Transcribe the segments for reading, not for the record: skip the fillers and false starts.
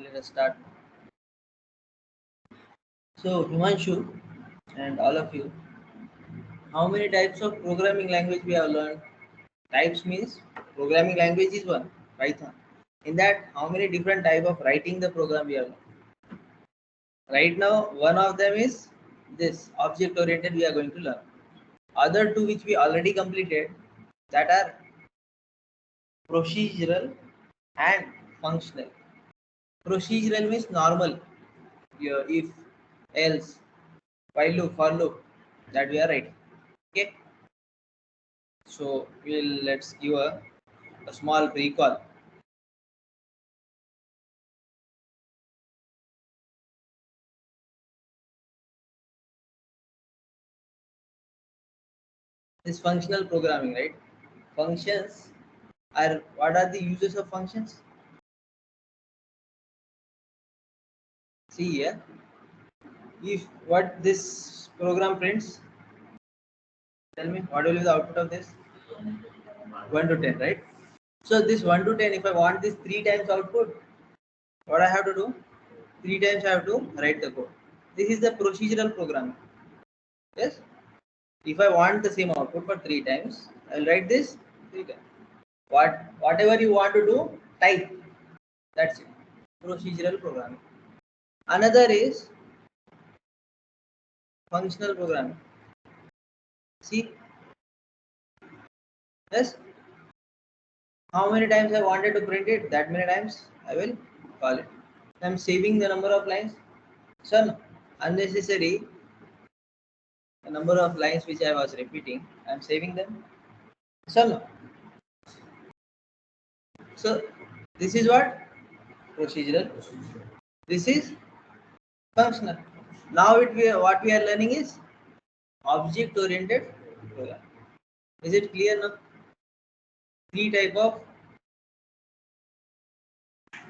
let us start. So, Himanshu and all of you, how many types of programming language we have learned? Types means programming language is one, Python. In that, how many different type of writing the program we have learned? Right now, one of them is this object oriented we are going to learn. Other two which we already completed, that are procedural and functional. Procedural means normal, your if, else, while loop, for loop, that we are writing. Okay, so let's give a small recall. This functional programming, right? Functions are, what are the uses of functions? See here, if what this program prints, tell me what will be the output of this? 1 to 10, right? So this 1 to 10, if I want this 3 times output, what I have to do? 3 times I have to write the code. This is the procedural programming. Yes. If I want the same output for 3 times, I'll write this 3 times. Whatever you want to do, type. That's it. Procedural programming. Another is functional programming. See, yes. How many times I wanted to print it, that many times I will call it. I'm saving the number of lines. Some unnecessary the number of lines which I was repeating, I'm saving them. Some. So this is what? Procedural. This is functional. Now what we are learning is object oriented programming. Is it clear now? Three type of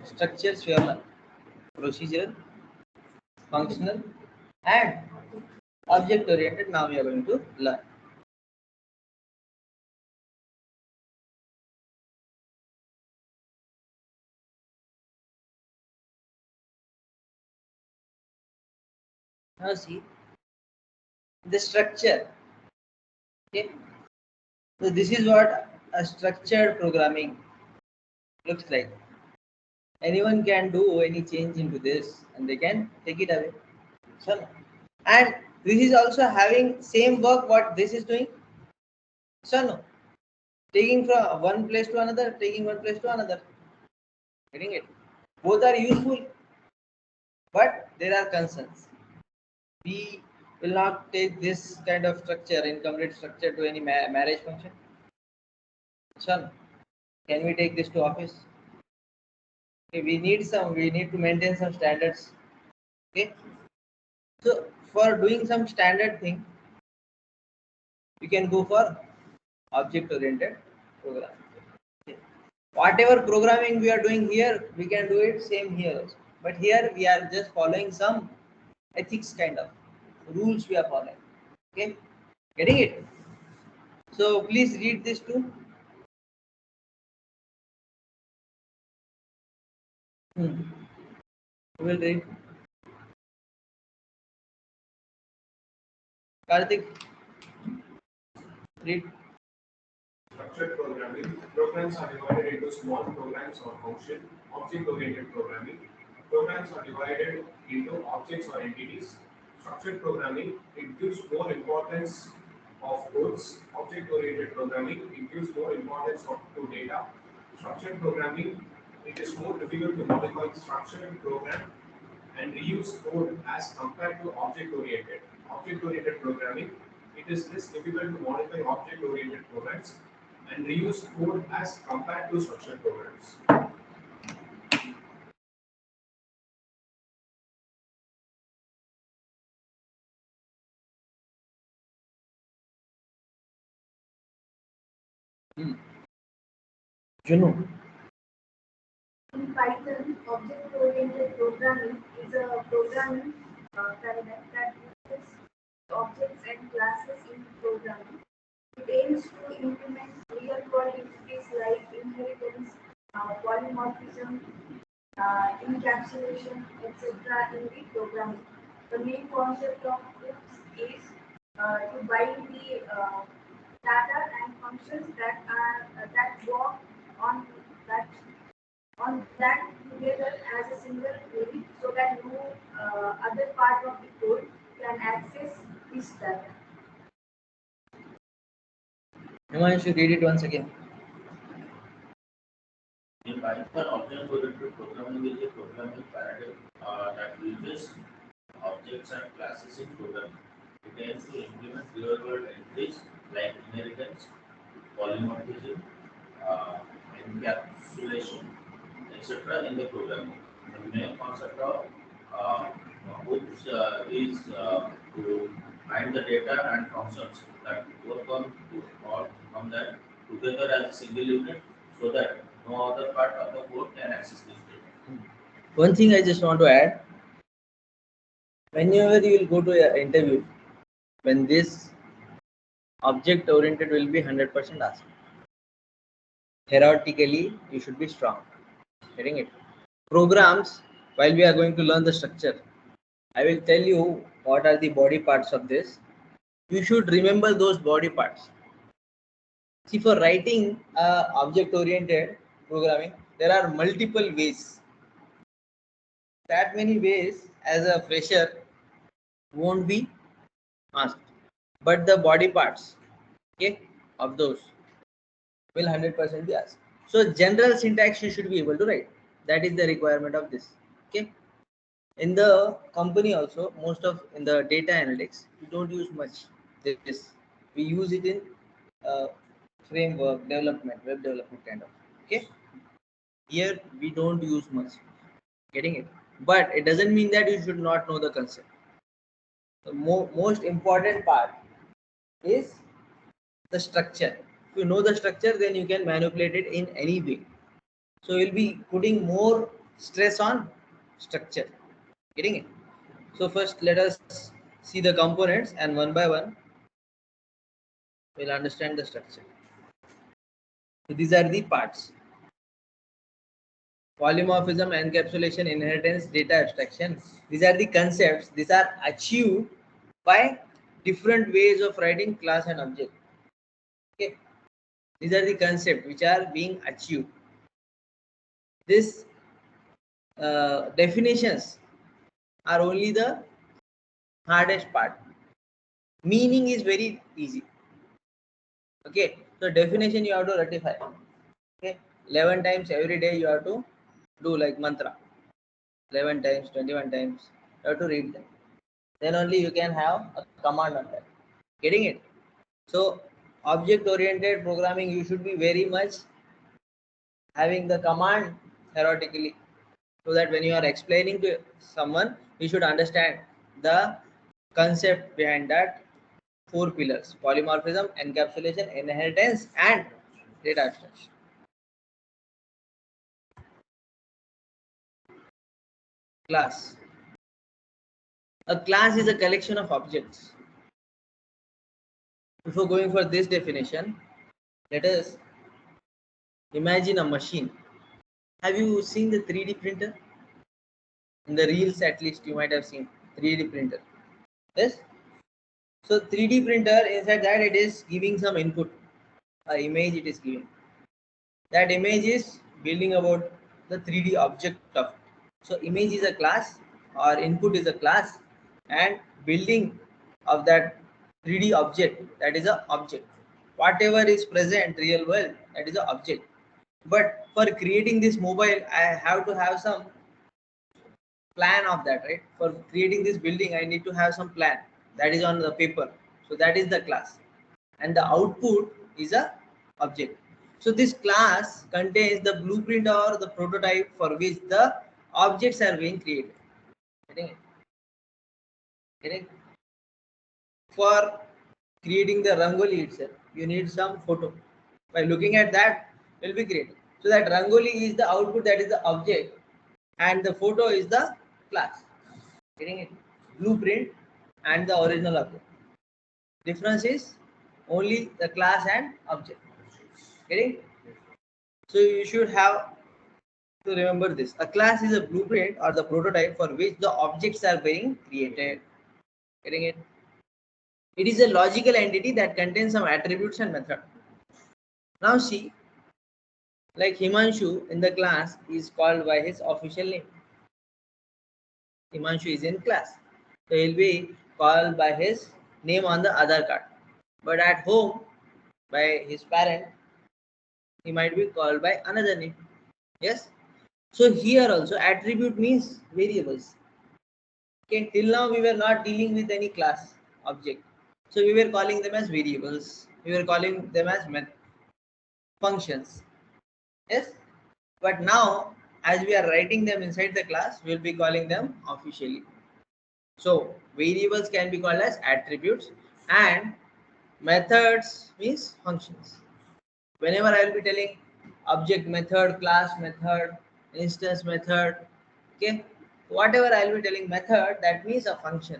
structures we have learned: procedural, functional, and object oriented. Now we are going to learn. Now see the structure. Okay. So this is what a structured programming looks like. Anyone can do any change into this and they can take it away. So, and this is also having same work what this is doing. So no, taking from one place to another, taking one place to another. Getting it? Both are useful, but there are concerns. We will not take this kind of structure, incomplete structure, to any marriage function. Son, can we take this to office? Okay, we need to maintain some standards. Okay, so for doing some standard thing, we can go for object oriented programming. Okay. Whatever programming we are doing here, we can do it same here also. But here we are just following some ethics kind of rules we are following. Okay, getting it? So please read this too. Hmm. Who will read? Karthik, read. Structured programming. Programs are divided into small programs or function. Object-oriented programming. Programs are divided into objects or entities. Structured programming, it gives more importance of codes. Object-oriented programming, it gives more importance to data. Structured programming, it is more difficult to modify structured program and reuse code as compared to object-oriented. Object-oriented programming, it is less difficult to modify object-oriented programs and reuse code as compared to structured programs. Hmm. Juno. In Python, object-oriented programming is a programming paradigm that uses objects and classes in programming. It aims to implement real-world entities like inheritance, polymorphism, encapsulation, etc. in the programming. The main concept of this is to bind the data and functions that are that work on that together as a single unit, so that no other part of the code can access this data. Himanshu, read it once again. In Python, object-oriented programming is a programming paradigm that uses objects and classes in programming. It aims to implement real-world entries like inheritance, polymorphism, uh, encapsulation, etc. in the programming. The main concept of uh, which is to bind the data and functions that work on that together as a single unit so that no other part of the code can access this data. One thing I just want to add, whenever you will go to an interview, when this object oriented will be 100% asked. Theoretically, you should be strong. Getting it? Programs, while we are going to learn the structure, I will tell you what are the body parts of this. You should remember those body parts. See, for writing object oriented programming, there are multiple ways. That many ways as a fresher won't be asked, but the body parts, okay, of those will 100% be asked. So general syntax you should be able to write. That is the requirement of this. Okay. In the company also, most of in the data analytics, we don't use much this. We use it in uh, framework development, web development kind of. Okay. Here we don't use much. Getting it? But it doesn't mean that you should not know the concept. The most important part is the structure. If you know the structure, then you can manipulate it in any way. So you'll be putting more stress on structure. Getting it? So first let us see the components, and one by one we'll understand the structure. So these are the parts: polymorphism, encapsulation, inheritance, data abstraction. These are the concepts. These are achieved by different ways of writing class and object. Okay. These are the concepts which are being achieved. This definitions are only the hardest part. Meaning is very easy. Okay, so definition you have to ratify. Okay, 11 times every day you have to do like mantra. 11 times, 21 times. You have to read them. Then only you can have a command on that. Getting it? So object-oriented programming, you should be very much having the command theoretically, so that when you are explaining to someone, you should understand the concept behind that four pillars: polymorphism, encapsulation, inheritance, and data abstraction. Class. A class is a collection of objects. Before going for this definition, let us imagine a machine. Have you seen the 3D printer? In the reels, at least, you might have seen 3D printer. Yes? So 3D printer, inside that it is giving some input, a image it is giving. That image is building about the 3D object of it. So image is a class, or input is a class, and building of that 3D object, that is a object. Whatever is present real world, that is a object. But for creating this mobile, I have to have some plan of that, right? For creating this building, I need to have some plan that is on the paper. So that is the class, and the output is a object. So this class contains the blueprint or the prototype for which the objects are being created. Getting it? Getting it? For creating the rangoli itself, you need some photo. By looking at that, will be created. So that rangoli is the output, that is the object, and the photo is the class. Getting it? Blueprint and the original object. Difference is only the class and object. Getting? So you should have So remember this. A class is a blueprint or the prototype for which the objects are being created. Getting it? It is a logical entity that contains some attributes and method. Now see, like Himanshu in the class is called by his official name. Himanshu is in class. So he'll be called by his name on the Aadhaar card. But at home, by his parent, he might be called by another name. Yes? So here also attribute means variables. Okay, till now we were not dealing with any class object. So we were calling them as variables. We were calling them as functions. Yes? But now as we are writing them inside the class, we will be calling them officially. So variables can be called as attributes and methods means functions. Whenever I will be telling object method, class method, instance method, okay, whatever I will be telling method, that means a function.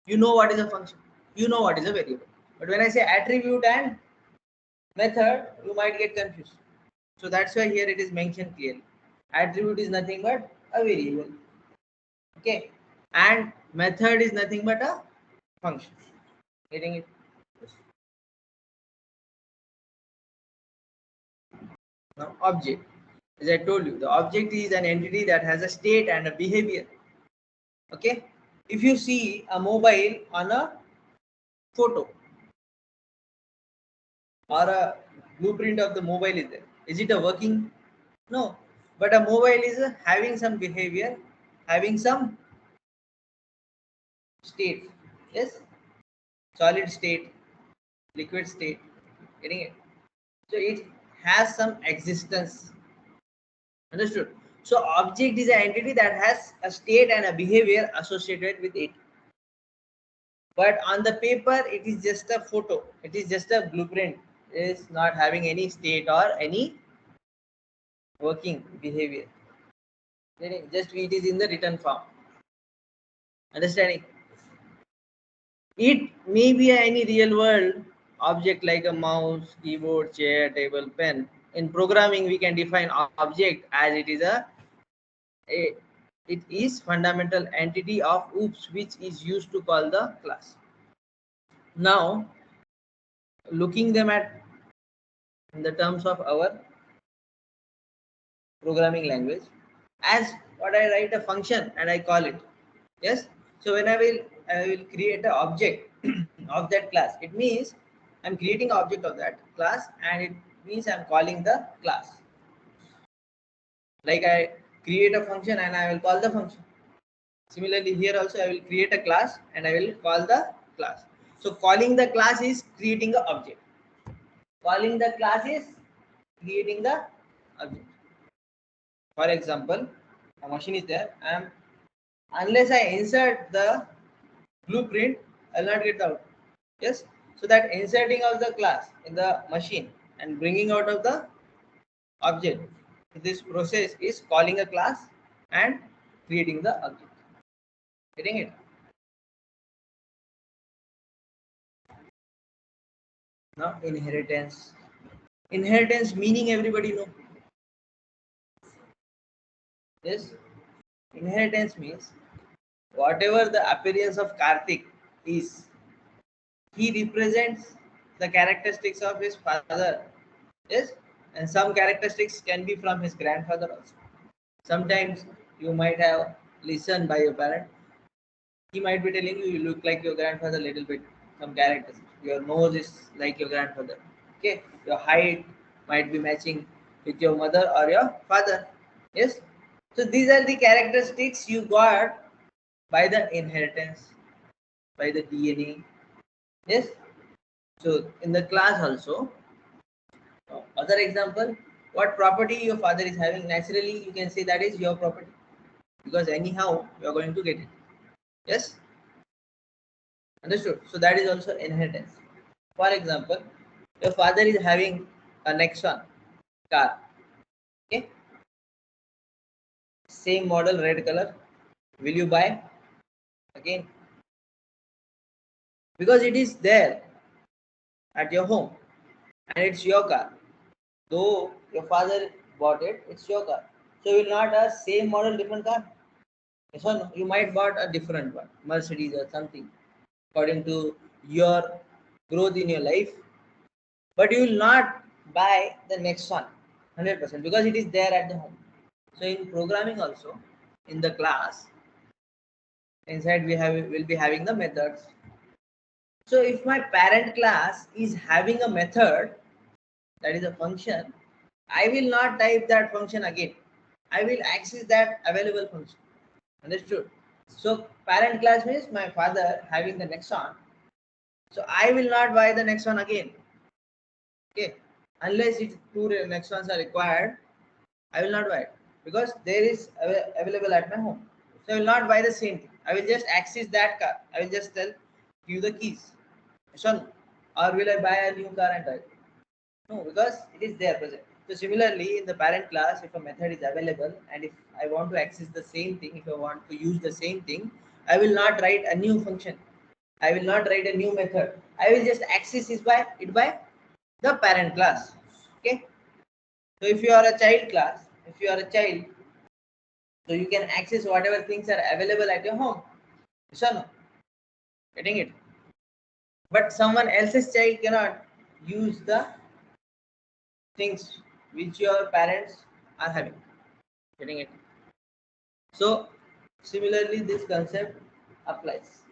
You know what is a function, you know what is a variable. But when I say attribute and method, you might get confused. So that's why here it is mentioned clearly. Attribute is nothing but a variable. Okay, and method is nothing but a function. Getting it? Now object, as I told you, the object is an entity that has a state and a behavior. Okay, if you see a mobile on a photo or a blueprint of the mobile is there, is it a working? No, but a mobile is having some behavior, having some state. Yes, solid state, liquid state. Getting it? So it has some existence. Understood? So object is an entity that has a state and a behavior associated with it. But on the paper, it is just a photo. It is just a blueprint. It is not having any state or any working behavior. Just it is in the written form. Understanding? It may be any real world object like a mouse, keyboard, chair, table, pen. In programming, we can define object as a it is fundamental entity of OOPS which is used to call the class. Now, looking them at in the terms of our programming language, as what I write a function and I call it. Yes. So when I will create an object of that class. It means I'm creating an object of that class and it means I'm calling the class. Like I create a function and I will call the function. Similarly here also I will create a class and I will call the class. So calling the class is creating the object. Calling the class is creating the object. For example, a machine is there. Unless I insert the blueprint, I will not get the output. Yes. So that inserting of the class in the machine and bringing out of the object, this process is calling a class and creating the object. Getting it? Now inheritance. Inheritance meaning everybody know. Yes. Inheritance means whatever the appearance of Karthik is, he represents the characteristics of his father. Yes, and some characteristics can be from his grandfather also. Sometimes you might have listened by your parent. He might be telling you, you look like your grandfather a little bit. Some characters. Your nose is like your grandfather. Okay, your height might be matching with your mother or your father. Yes. So these are the characteristics you got by the inheritance, by the DNA. Yes. So in the class also, other example, what property your father is having, naturally you can say that is your property because anyhow you are going to get it. Yes, understood. So that is also inheritance. For example, your father is having a Nexon car. Okay, same model, red color. Will you buy again? Because it is there at your home and it's your car. Though your father bought it, it's your car. So you will not a same model, different car. Yes or no? You might bought a different one, Mercedes or something, according to your growth in your life. But you will not buy the next one, 100%, because it is there at the home. So in programming also, in the class, inside will be having the methods. So if my parent class is having a method, that is a function, I will not type that function again. I will access that available function. Understood? So parent class means my father having the next one. So I will not buy the next one again. Okay. Unless it two next ones are required, I will not buy it because there is available at my home. So I will not buy the same thing. I will just access that car. I will just tell you the keys. So, or will I buy a new car and drive? No, because it is there present. So similarly, in the parent class, if a method is available and if I want to access the same thing, if I want to use the same thing, I will not write a new function. I will not write a new method. I will just access it by the parent class. Okay. So if you are a child class, if you are a child, so you can access whatever things are available at your home. Yes or no? Getting it? But someone else's child cannot use the things which your parents are having. Getting it? So similarly, this concept applies.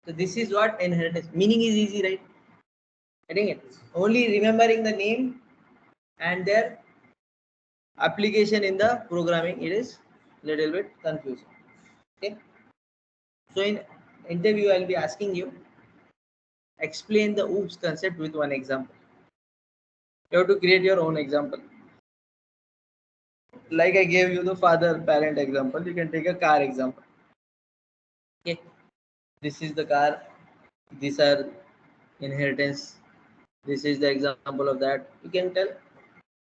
So this is what inheritance meaning is easy, right? Getting it? Only remembering the name and their application in the programming, it is little bit confusing. Okay. So in interview, I'll be asking you explain the OOPS concept with one example. You have to create your own example. Like I gave you the father parent example, you can take a car example. Okay. This is the car. These are inheritance. This is the example of that. You can tell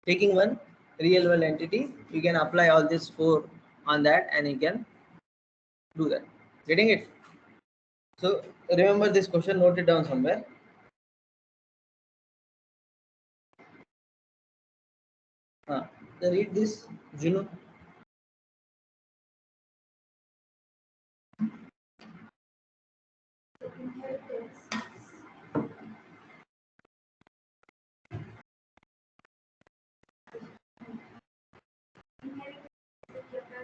taking one real world entity, you can apply all these four on that and you can do that. Getting it? So remember this question, note it down somewhere. So read this, Juno. Inheritance. Inheritance is the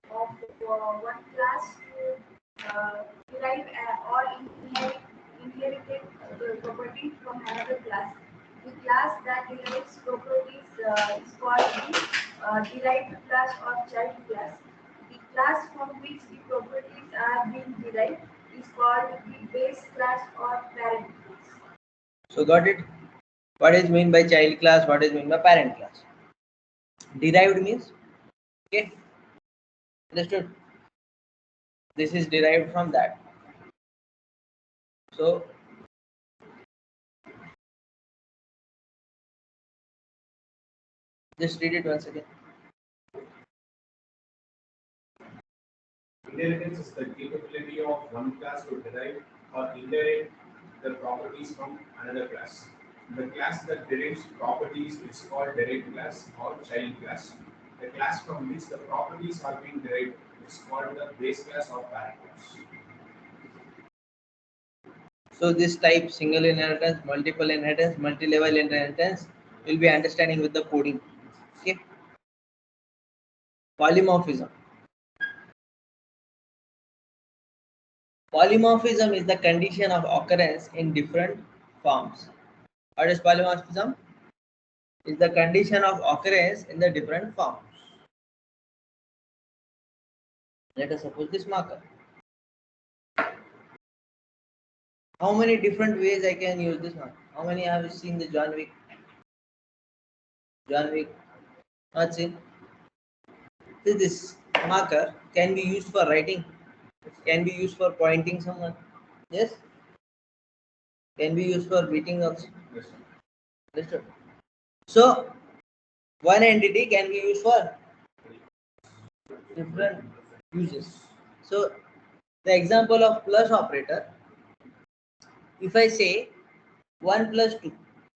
capability of one class to derive or inherited property from another class. The class that derives properties is called the derived class or child class. The class from which the properties are being derived is called the base class or parent class. So got it? What is mean by child class? What is mean by parent class? Derived means, okay, understood? This is derived from that. So just read it once again. Inheritance is the capability of one class to derive or inherit the properties from another class. The class that derives properties is called derived class or child class. The class from which the properties are being derived is called the base class or parent class. So this type single inheritance, multiple inheritance, multi-level inheritance will be understanding with the coding. Okay. Polymorphism. Polymorphism is the condition of occurrence in different forms. What is polymorphism? Is the condition of occurrence in the different forms. Let us suppose this marker. How many different ways I can use this marker? How many have you seen the John Wick? John Wick, not seen. So this marker can be used for writing. It can be used for pointing someone. Yes. Can be used for beating also. Yes, sir. Understood? So one entity can be used for different uses. So the example of plus operator, if I say 1 plus 2,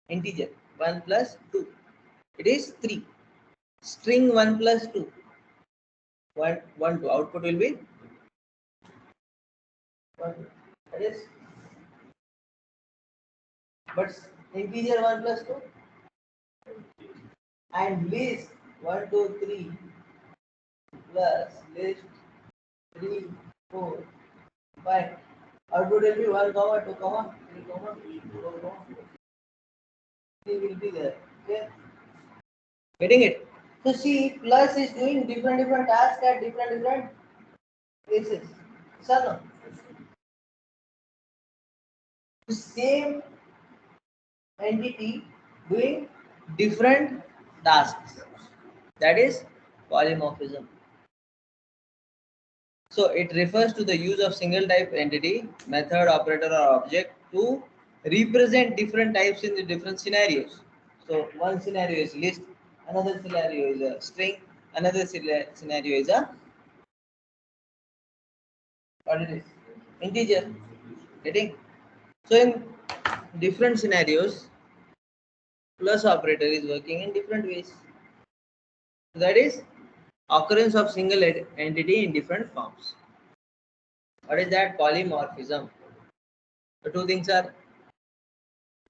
integer, 1 plus 2, it is 3. string 1 plus 2. 1, 2. Output will be 1, 2. That is, but integer 1 plus 2 and list 1, 2, 3 plus list 3, 4, 5. Output will be 1, 2, 3, 4, 3 will be there. Okay, getting it? So see, plus is doing different tasks at different places. So no, the same entity doing different tasks. That is polymorphism. So it refers to the use of single type entity, method, operator or object to represent different types in the different scenarios. So one scenario is list, another scenario is a string, another scenario is a what it is integer. Getting? So in different scenarios, plus operator is working in different ways. That is occurrence of single entity in different forms. What is that? Polymorphism. The two things are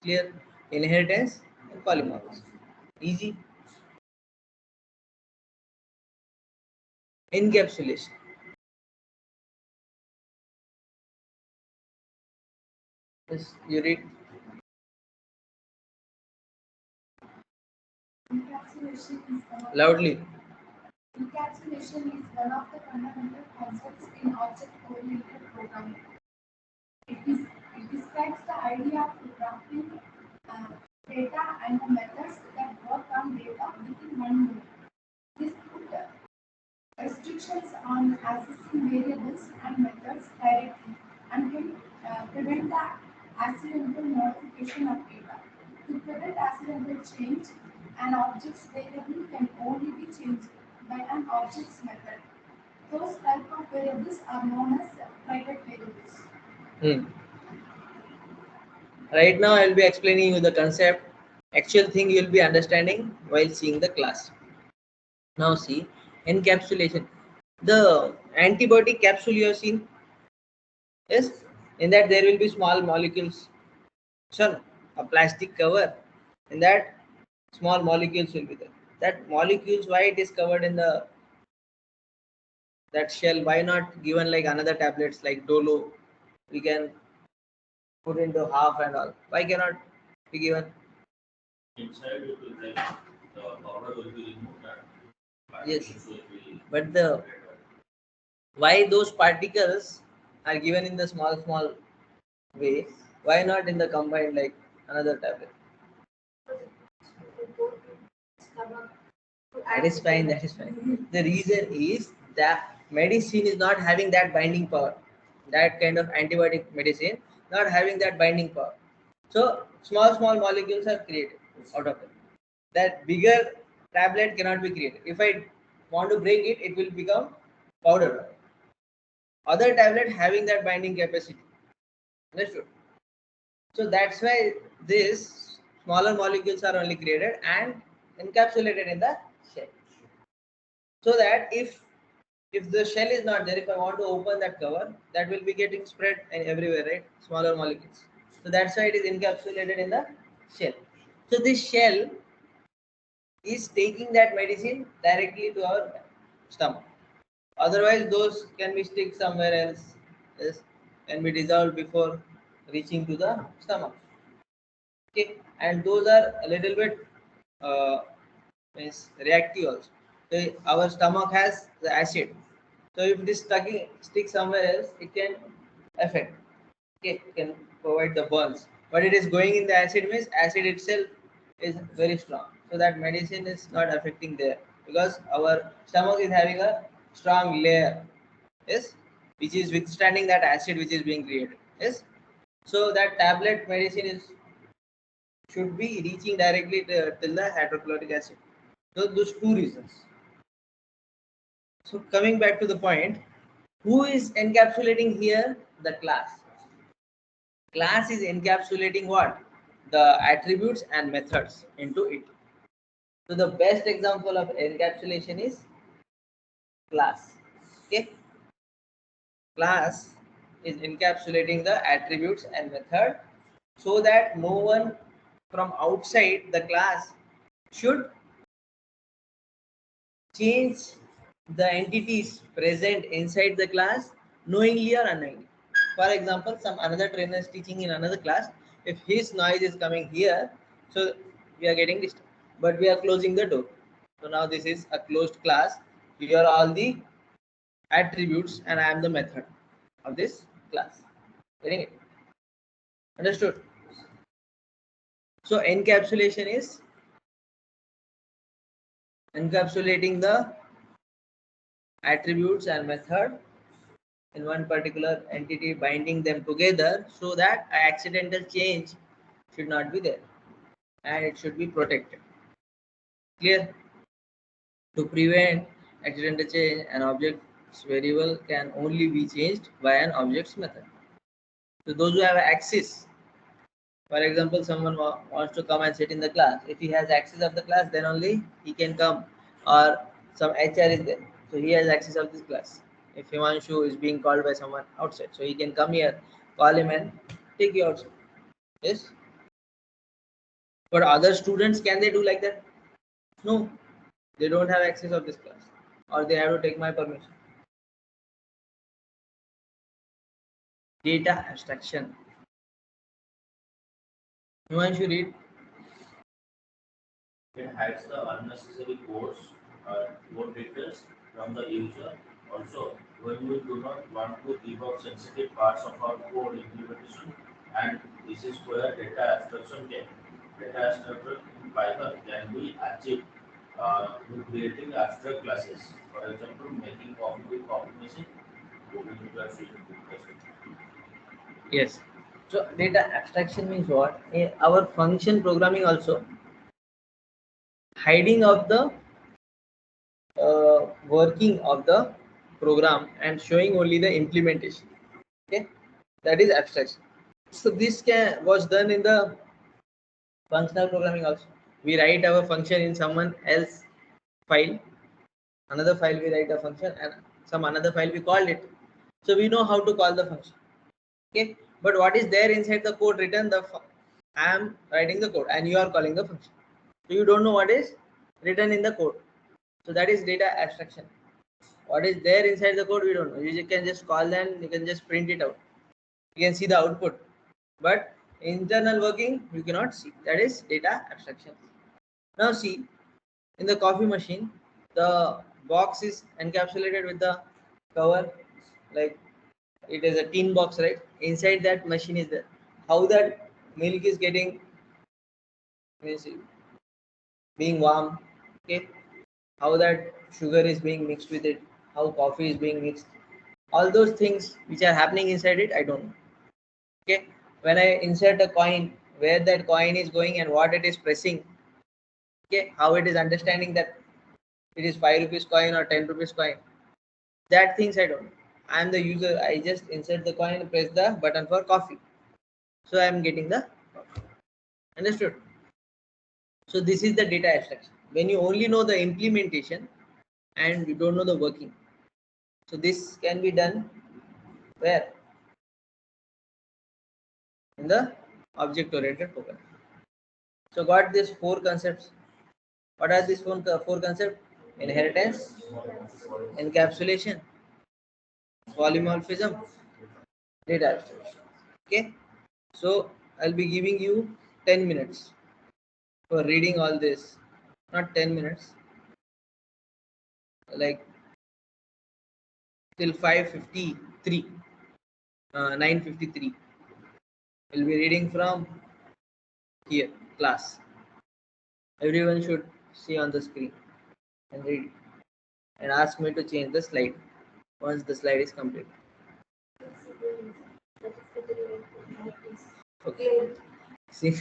clear: inheritance and polymorphism. Easy. Encapsulation. Yes, you read Encapsulation is loudly. Encapsulation is one of the fundamental concepts in object-oriented programming. It describes the idea of wrapping uh, data and the methods that work on data within one unit. This put restrictions on accessing variables and methods directly and can prevent the accidental modification of data. To prevent accidental change, an object's variable can only be changed by an object's method. Those type of variables are known as private variables. Hmm. Right now, I will be explaining you the concept. Actual thing you will be understanding while seeing the class. Now see encapsulation. The antibody capsule you have seen. Yes, in that there will be small molecules. So a plastic cover. In that small molecules will be there. That molecules, why it is covered in the that shell? Why not given like another tablets like Dolo? We can put into half and all. Why cannot be given? Inside it will like the powder will be removed and Yes, particles will be but the why those particles are given in the small way? Why not in the combined like another tablet? That is fine. That is fine. The reason is that medicine is not having that binding power. That kind of antibiotic medicine not having that binding power. So small molecules are created out of it. That bigger tablet cannot be created. If I want to break it, it will become powder. Other tablet having that binding capacity. Understood? So that's why these smaller molecules are only created and encapsulated in the shell. So that if the shell is not there, if I want to open that cover, that will be getting spread and everywhere, right? Smaller molecules. So that's why it is encapsulated in the shell. So this shell is taking that medicine directly to our stomach. Otherwise, those can be stick somewhere else, yes, can be dissolved before reaching to the stomach. Okay, and those are a little bit uh, means reactive also. So our stomach has the acid. So if this stick somewhere else, it can affect. Okay, it can provide the burns. But it is going in the acid means acid itself is very strong. So that medicine is not affecting there because our stomach is having a strong layer, yes, which is withstanding that acid which is being created. Yes. So that tablet medicine is should be reaching directly till the hydrochloric acid. So those two reasons. So coming back to the point, who is encapsulating here? The class. Class is encapsulating what? The attributes and methods into it. So the best example of encapsulation is class. Okay, class is encapsulating the attributes and method so that no one from outside the class should change the entities present inside the class knowingly or unknowingly. For example, some another trainer is teaching in another class. If his noise is coming here, so we are getting disturbed. But we are closing the door. So now this is a closed class. Here are all the attributes and I am the method of this class. Getting it? Understood? So encapsulation is encapsulating the attributes and method in one particular entity, binding them together so that accidental change should not be there and it should be protected. Clear? To prevent accidental change, an object's variable can only be changed by an object's method. So those who have access, for example, someone wants to come and sit in the class. If he has access of the class, then only he can come, or some HR is there, so he has access of this class. If Himanshu is being called by someone outside, so he can come here, call him and take you outside. Yes. But other students, can they do like that? No, they don't have access of this class, or they have to take my permission. Data abstraction. Himanshu, read. It hides the unnecessary code details from the user. Also, when we do not want to debug sensitive parts of our code implementation, and this is where data abstraction can. Data abstraction in Python can be achieved through creating abstract classes. For example, making copy with copy machine, moving to a field. Yes. So data abstraction means what? Our function programming also hiding of the working of the program and showing only the implementation. Okay, that is abstraction. So this was done in the functional programming also. We write our function in someone else file, another file we write a function, and some another file we called it. So we know how to call the function. Okay, but what is there inside the code written? I am writing the code and you are calling the function. So you don't know what is written in the code. So that is data abstraction. What is there inside the code we don't know. You can just call them, you can just print it out. You can see the output, but internal working you cannot see. That is data abstraction. Now see, in the coffee machine, the box is encapsulated with the cover, like it is a tin box, right? Inside that machine is there. How that milk is getting, means being warm, okay? How that sugar is being mixed with it, how coffee is being mixed, all those things which are happening inside it, I don't know. Okay, when I insert a coin, where that coin is going and what it is pressing, okay, how it is understanding that it is 5 rupees coin or 10 rupees coin, that things I don't know. I am the user, I just insert the coin and press the button for coffee, so I am getting the coffee. Understood? So this is the data abstraction, when you only know the implementation and you don't know the working. So this can be done where? In the object oriented program. So got these four concepts. What are these four concepts? Inheritance, encapsulation, polymorphism, data abstraction. Okay. So I'll be giving you 10 minutes for reading all this. Not 10 minutes, like till 5:53, 9:53. We'll be reading from here, class. Everyone should see on the screen and read and ask me to change the slide once the slide is complete. Okay. See.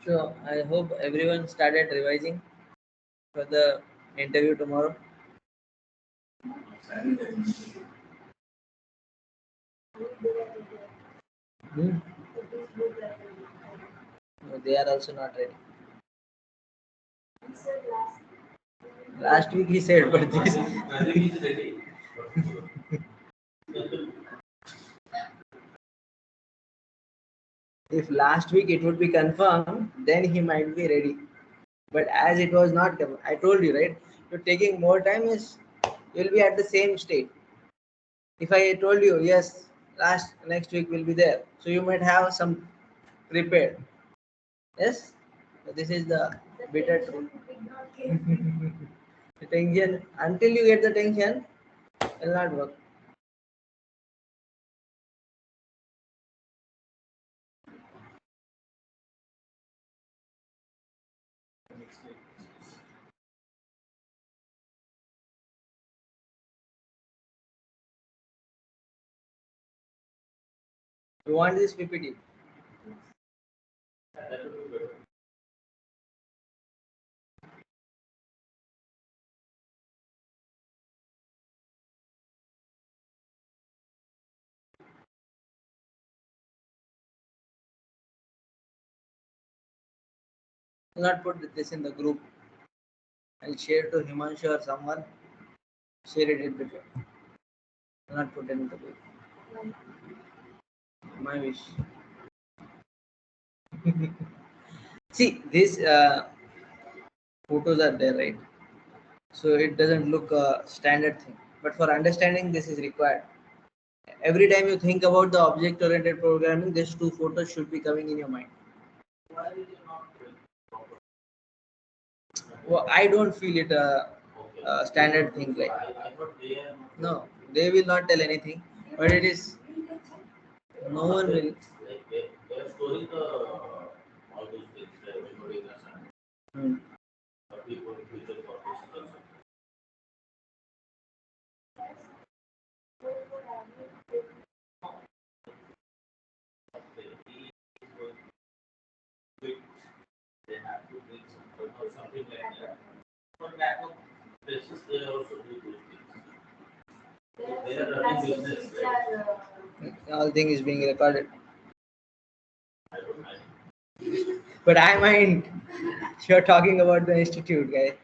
So I hope everyone started revising for the interview tomorrow. Hmm. No, they are also not ready. Sir, Last week he said, but this Nothing is ready. if last week it would be confirmed, then he might be ready. But as it was not, I told you, right? You're taking more time is you'll be at the same state. If I told you yes, last next week will be there, so you might have some prepared. Yes, so this is the the bitter tension truth. did not get The tension until you get the tension will not work. You want this PPT? That would be better. Do not put this in the group. I'll share to Himanshu or someone. Share it before. Do not put it in the group. My wish. See, these photos are there, right? So it doesn't look a standard thing. But for understanding, this is required. Every time you think about the object-oriented programming, these two photos should be coming in your mind. Why is it not ready? Well, I don't feel it Okay. a standard thing like. I thought they are not No, they will not tell anything, but it is no one will. like they are storing the all those things, their memory and Hmm. people future purposes also. He is going to quit. They have to make some or something like that. For backup basis, they also do those things. there They are are some running classes business, which right? are All thing is being recorded. I don't mind. But I mind you're talking about the institute, guy.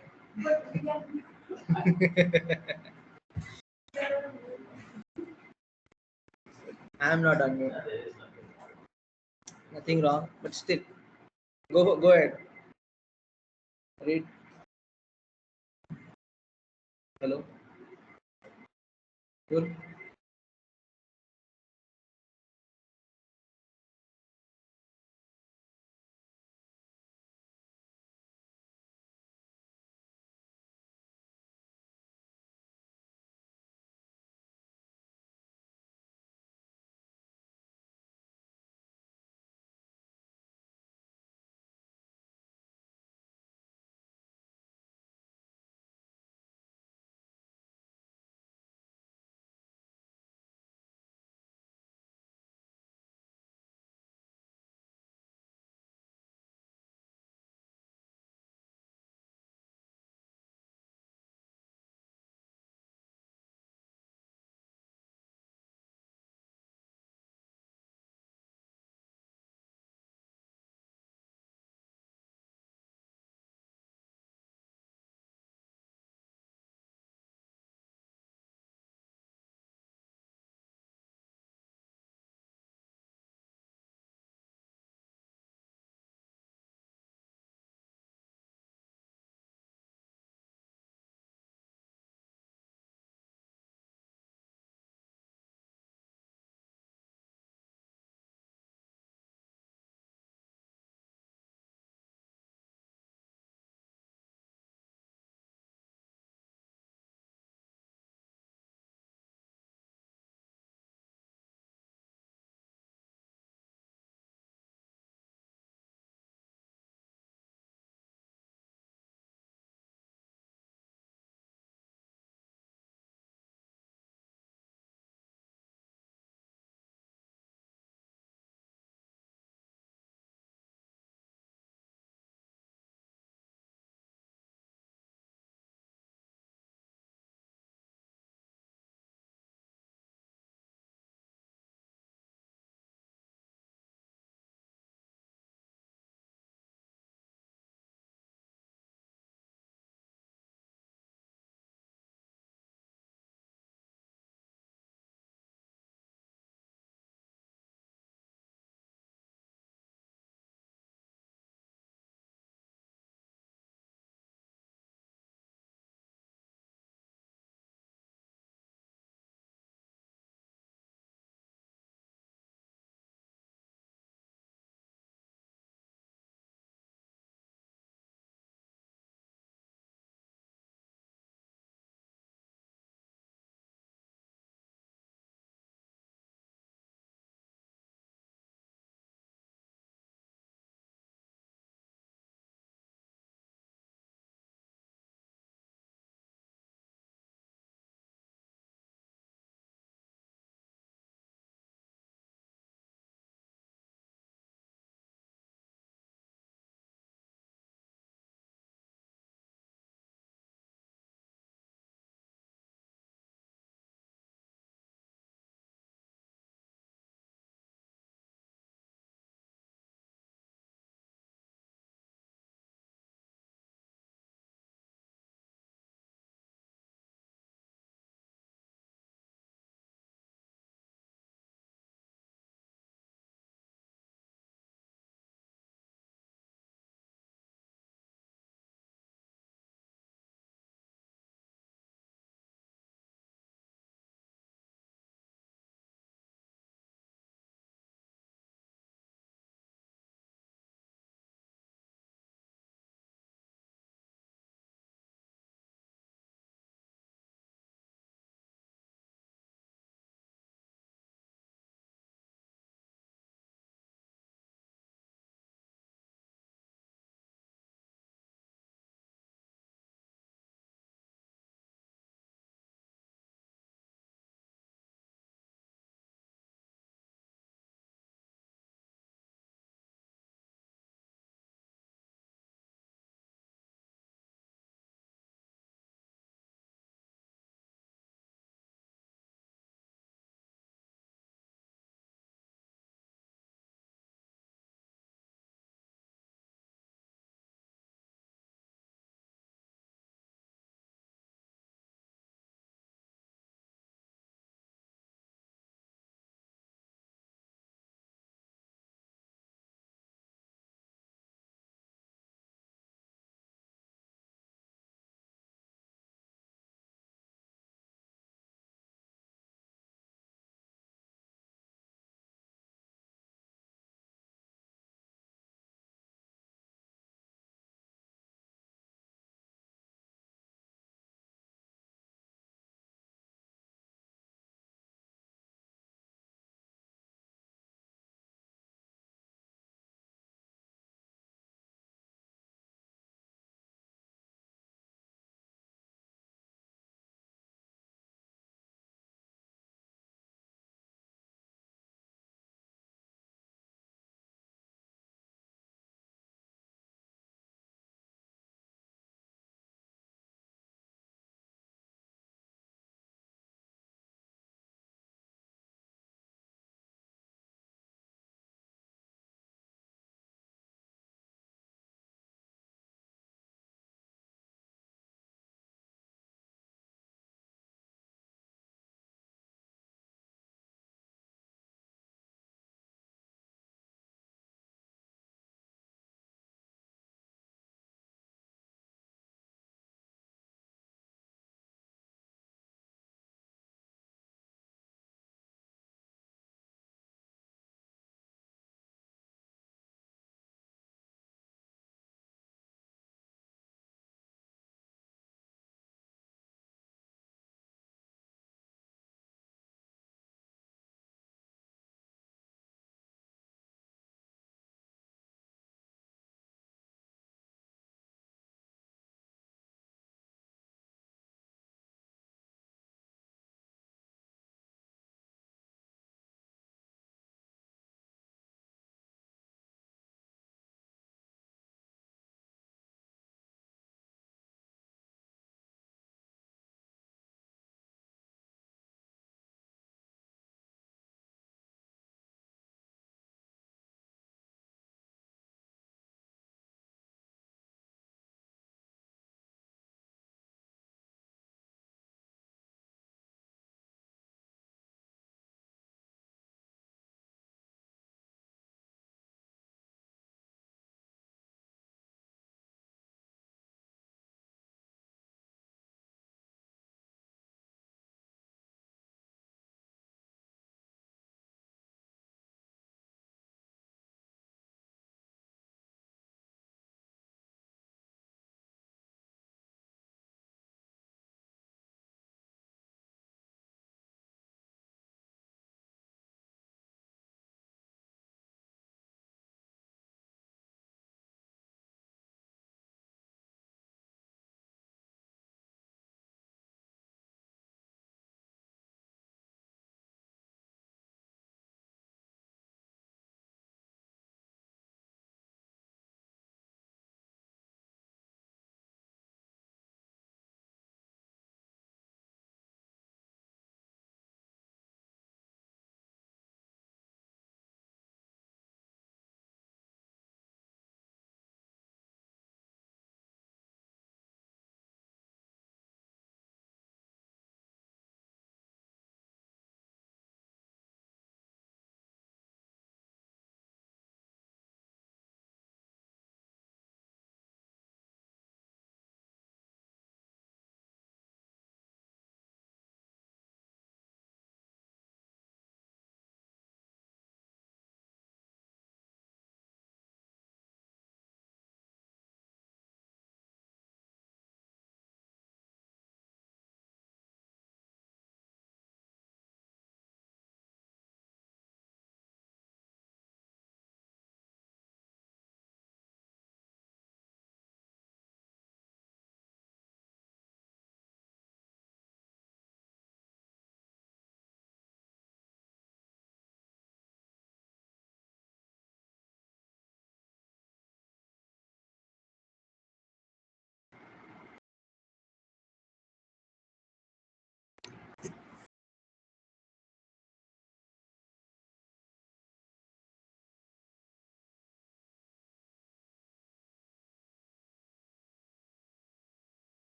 but we can I'm not on mute. Yeah, there is nothing. Nothing wrong, but still, go ahead. Read. Hello. Cool.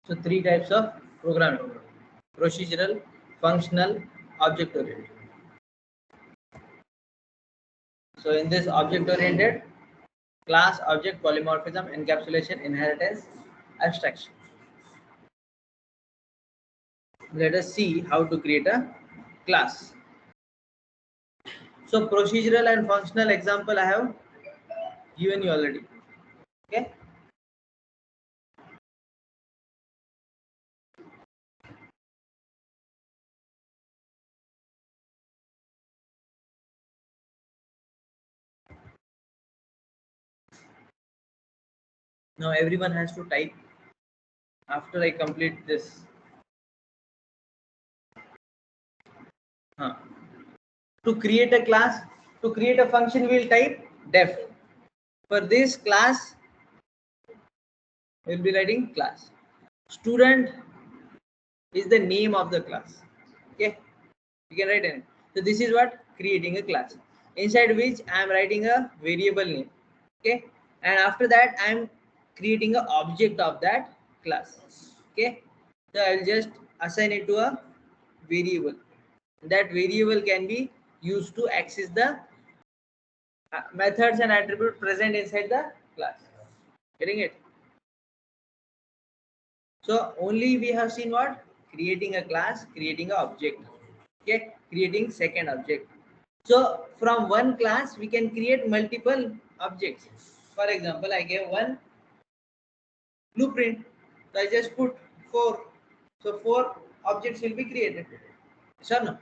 So three types of programming: procedural, functional, object oriented. So in this object oriented, class, object, polymorphism, encapsulation, inheritance, abstraction. Let us see how to create a class. So procedural and functional example I have given you already. Okay. Now everyone has to type after I complete this. Huh. To create a class, to create a function, we'll type def. For this class, we'll be writing class. Student is the name of the class. Okay, you can write anything. So this is what creating a class, inside which I am writing a variable name. Okay, and after that I am creating an object of that class. Okay, so I will just assign it to a variable. That variable can be used to access the methods and attributes present inside the class. Getting it? So only we have seen what? Creating a class, creating an object. Okay, creating second object. So from one class we can create multiple objects. For example, I gave one blueprint. So I just put 4. So 4 objects will be created. Sure, no?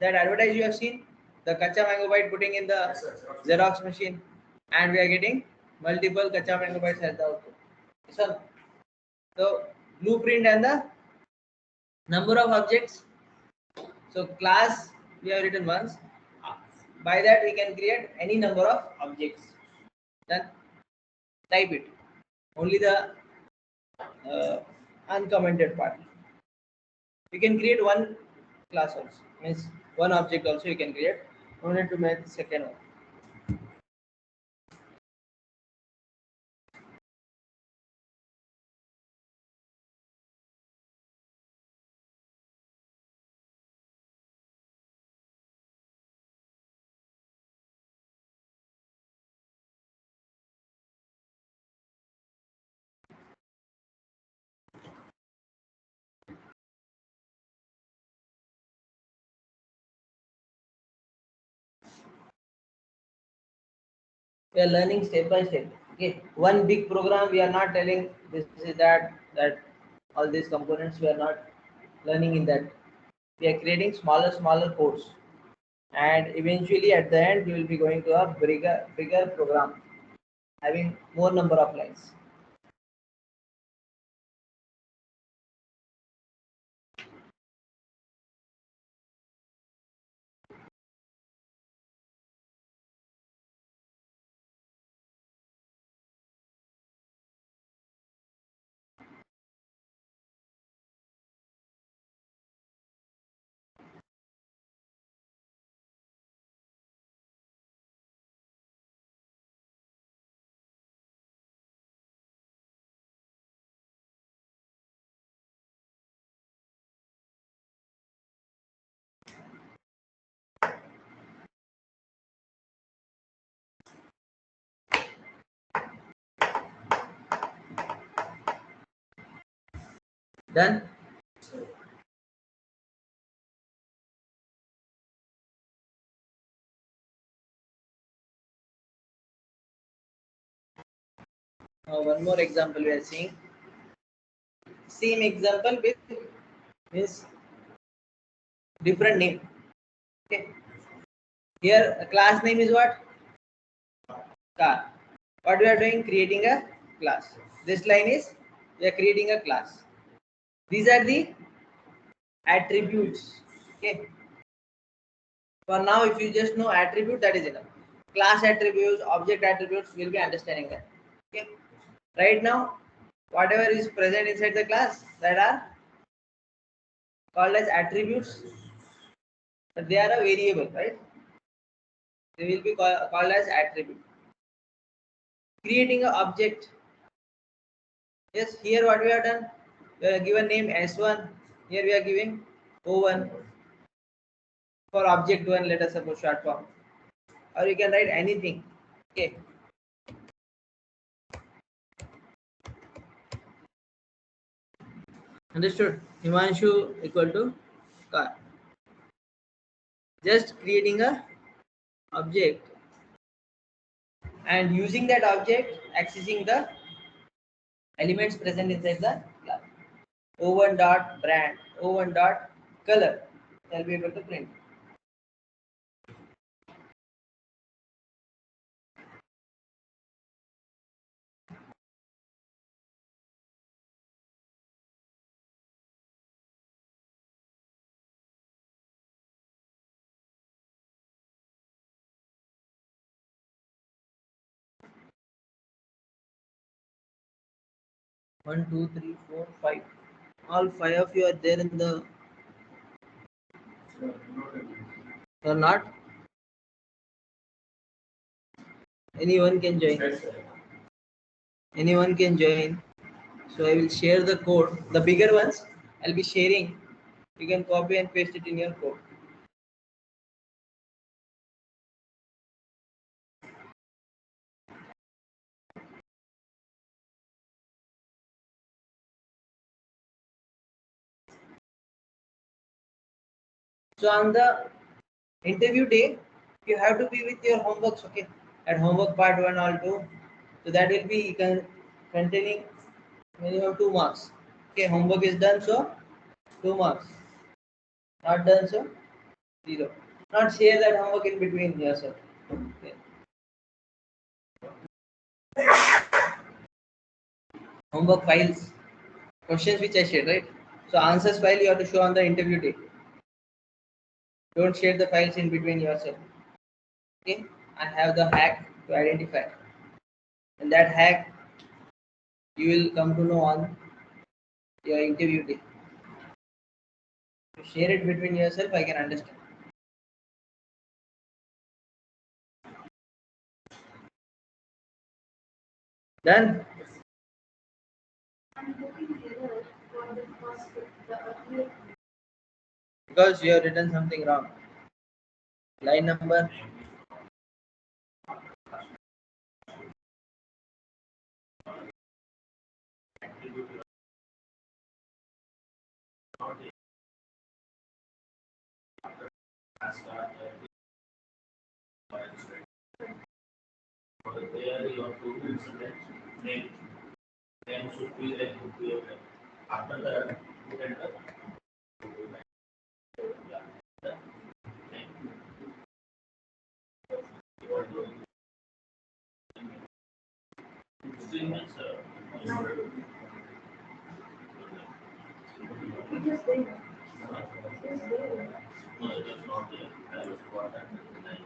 That advertise you have seen, the kacha mango bite putting in the Xerox machine, and we are getting multiple kacha mango bites as the output. So, so blueprint and the number of objects. So class we have written once. By that we can create any number of objects. Then type it. Only the uncommented part. You can create one class also. Means one object also you can create. No need to make the second one. We are learning step by step. Okay, one big program we are not telling this is that all these components we are not learning in that. We are creating smaller codes, and eventually at the end we will be going to a bigger program having more number of lines. Done. Now one more example we are seeing. Same example with means different name. Okay. Here a class name is what? Car. What we are doing? Creating a class. This line is we are creating a class. These are the attributes. Okay. For now, if you just know attribute, that is enough. Class attributes, object attributes, will be understanding that. Okay. Right now, whatever is present inside the class that are called as attributes, but they are a variable, right? They will be called as attribute. Creating an object. Yes, here what we have done, we have given name S1. Here we are giving O1 for object one. Let us suppose short form, or you can write anything. Okay, understood? Himanshu equal to car. Just creating a object and using that object accessing the elements present inside the class. O1 dot brand, O1 dot color. Shall be able to print. One, two, three, four, five. All five of you are there in the or not. Anyone can join. Anyone can join. So I will share the code. The bigger ones I'll be sharing. You can copy and paste it in your code. So on the interview day, you have to be with your homeworks, okay? At homework part 1 or 2. So that will be containing minimum 2 marks. Okay, homework is done, so 2 marks. Not done, so 0. Not share that homework in between yourself. Okay. Homework files, questions which I shared, right? So answers file you have to show on the interview day. Don't share the files in between yourself. Okay, I have the hack to identify, and that hack you will come to know on your interview day. To share it between yourself, I can understand. Done? I'm getting error for the first, the earlier. Because you have written something wrong. Line number. There your two incidents name. Name should be like would be okay. After that, you enter. Yeah. Stream is It is there. It is there. no, it is not there. I was brought at 9.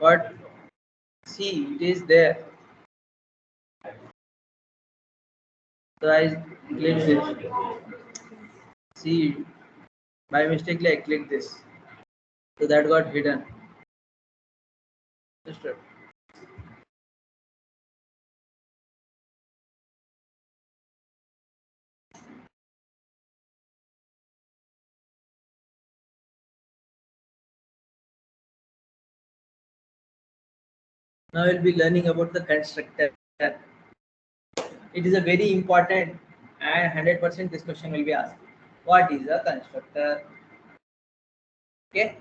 But see, it is there. So I clicked this. See, by mistakenly I clicked this. So that got hidden. Understood? Now we'll be learning about the constructor. It is a very important and 100% this question will be asked. What is a constructor? Okay,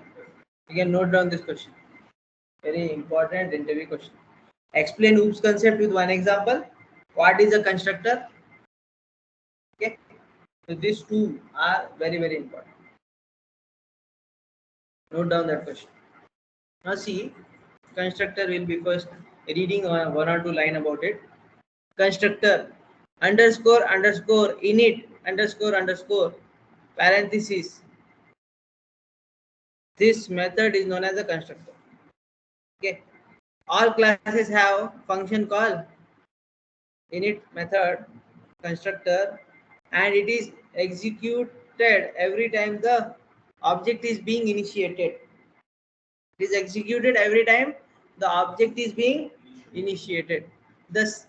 you can note down this question. Very important interview question. Explain OOPS concept with one example. What is a constructor? Okay, so these two are very important. Note down that question. Now see, constructor will be first reading one or two line about it. Constructor underscore underscore init underscore underscore parenthesis. This method is known as a constructor. Okay, all classes have function call init method constructor, and it is executed every time the object is being initiated. It is executed every time the object is being initiated. Thus,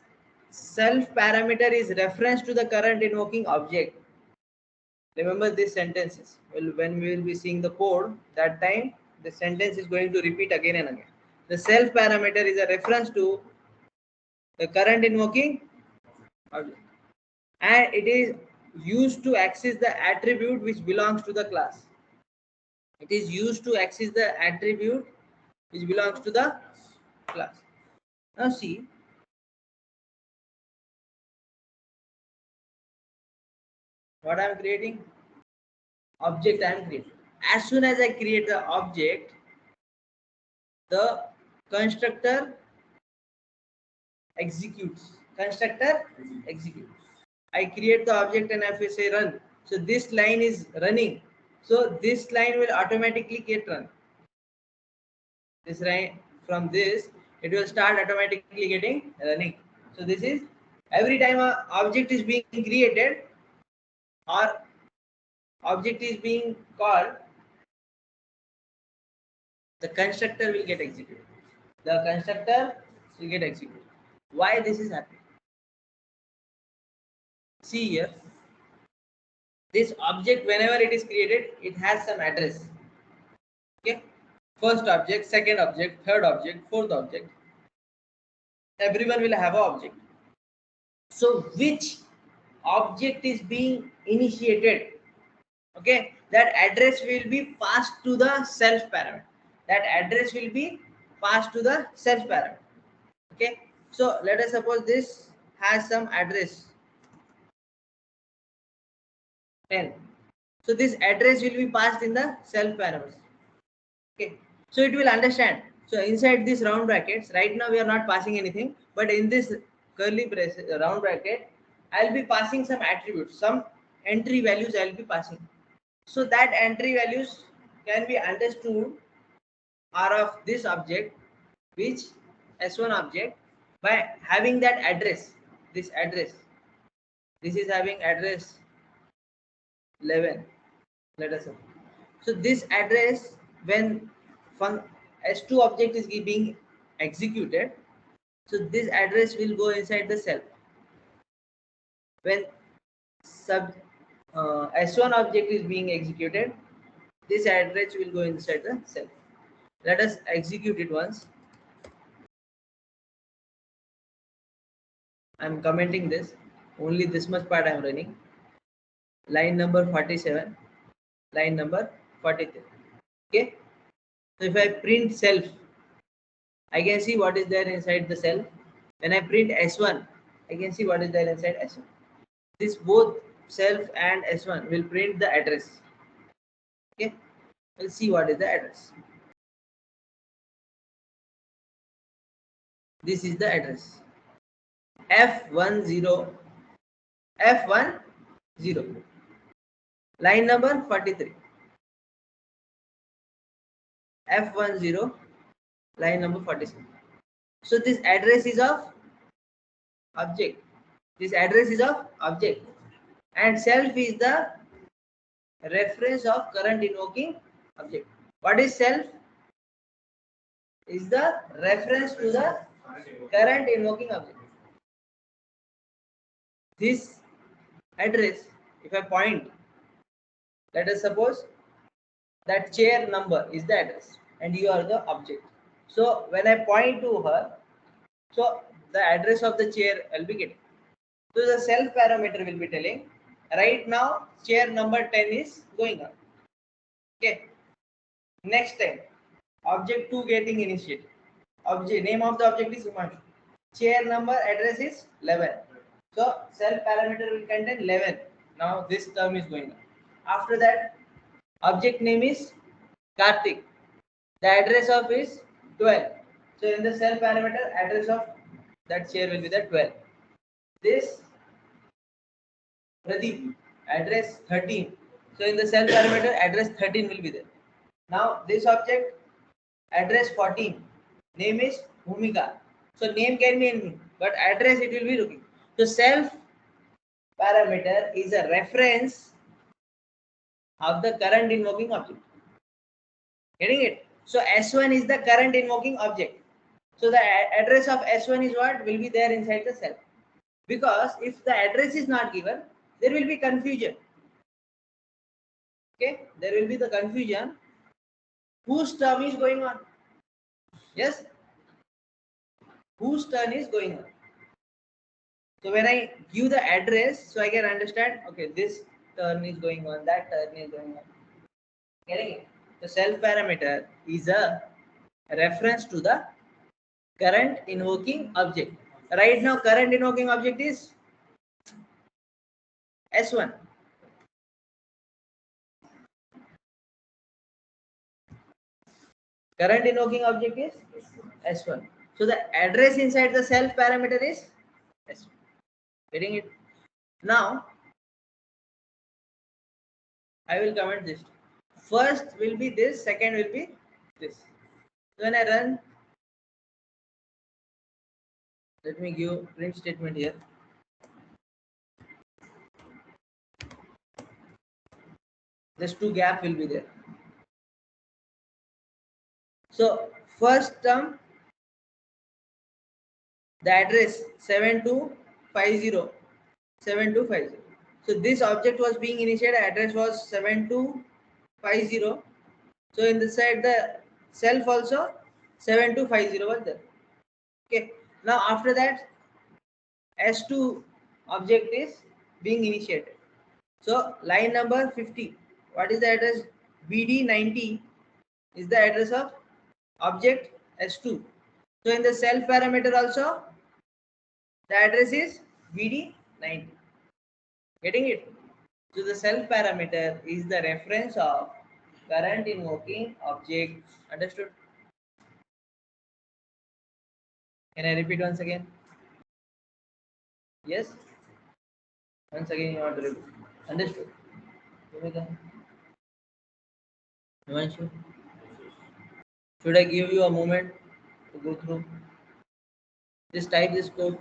self parameter is reference to the current invoking object. Remember these sentences. Well, when we will be seeing the code, that time the sentence is going to repeat again and again. The self parameter is a reference to the current invoking object, and it is used to access the attribute which belongs to the class. It is used to access the attribute which belongs to the class. Now see, what I am creating? Object I am creating. As soon as I create the object, the constructor executes. Constructor executes. I create the object and if I say run, so this line is running. So this line will automatically get run. This line, from this, it will start automatically getting running. So this is every time a object is being created or object is being called, the constructor will get executed. The constructor will get executed. Why this is happening? See here, this object whenever it is created, it has some address. Okay, first object, second object, third object, fourth object. Everyone will have an object. So which object is being initiated? Okay, that address will be passed to the self parameter. That address will be passed to the self parameter. Okay, so let us suppose this has some address 10. So this address will be passed in the self parameters. Okay, so it will understand. So inside this round brackets, right now we are not passing anything, but in this curly braces, round bracket, I'll be passing some attributes, some entry values I'll be passing. So that entry values can be understood are of this object, which S1 object, by having that address. This address. This is having address 11. Let us say. So this address, when S2 object is being executed, so this address will go inside the cell. When S1 object is being executed, this address will go inside the cell. Let us execute it once. I am commenting this. Only this much part I am running. Line number 47. Line number 43. Okay. So if I print self, I can see what is there inside the cell. When I print S1, I can see what is there inside S1. This both self and S1 will print the address. Okay, we'll see what is the address. This is the address. F10, F10. Line number 43. F10, line number 47. So this address is of object. This address is of object. And self is the reference of current invoking object. What is self? Is the reference to the current invoking object. This address, if I point, let us suppose that chair number is the address and you are the object. So when I point to her, so the address of the chair will be getting. So the self parameter will be telling, right now chair number 10 is going on. Okay. Next time, object 2 getting initiated. Object name of the object is Himanshu. Chair number address is 11. So self parameter will contain 11. Now this term is going on. After that, object name is Karthik. The address of is 12. So in the self parameter, address of that chair will be the 12. This Pradeep, address 13. So in the self parameter, address 13 will be there. Now this object, address 14. Name is Bhumika. So name can be anything, but address it will be looking. So self parameter is a reference of the current invoking object. Getting it? So S1 is the current invoking object. So the address of S1 is what will be there inside the cell. because if the address is not given, there will be confusion. Okay, there will be the confusion whose term is going on. Yes, whose turn is going on. So when I give the address, so I can understand, okay, this turn is going on, that turn is going on. Getting it? The self parameter is a reference to the current invoking object. Right now, current invoking object is S1. Current invoking object is S1. So the address inside the self parameter is S1. Getting it? Now, I will comment this. First will be this, second will be this. So when I run, let me give print statement here. This two gap will be there. So first term, the address 7250, 7250. So this object was being initiated, address was 7250. So in the side the self also 7250 was there. Okay. Now after that S2 object is being initiated. So line number 50. What is the address? BD90 is the address of object S2. So in the self parameter also the address is BD90. Getting it? So the self parameter is the reference of current invoking object. Understood? Can I repeat once again? Yes? Once again you want to repeat. Understood? Himanshu? Should I give you a moment to go through? Just type this code.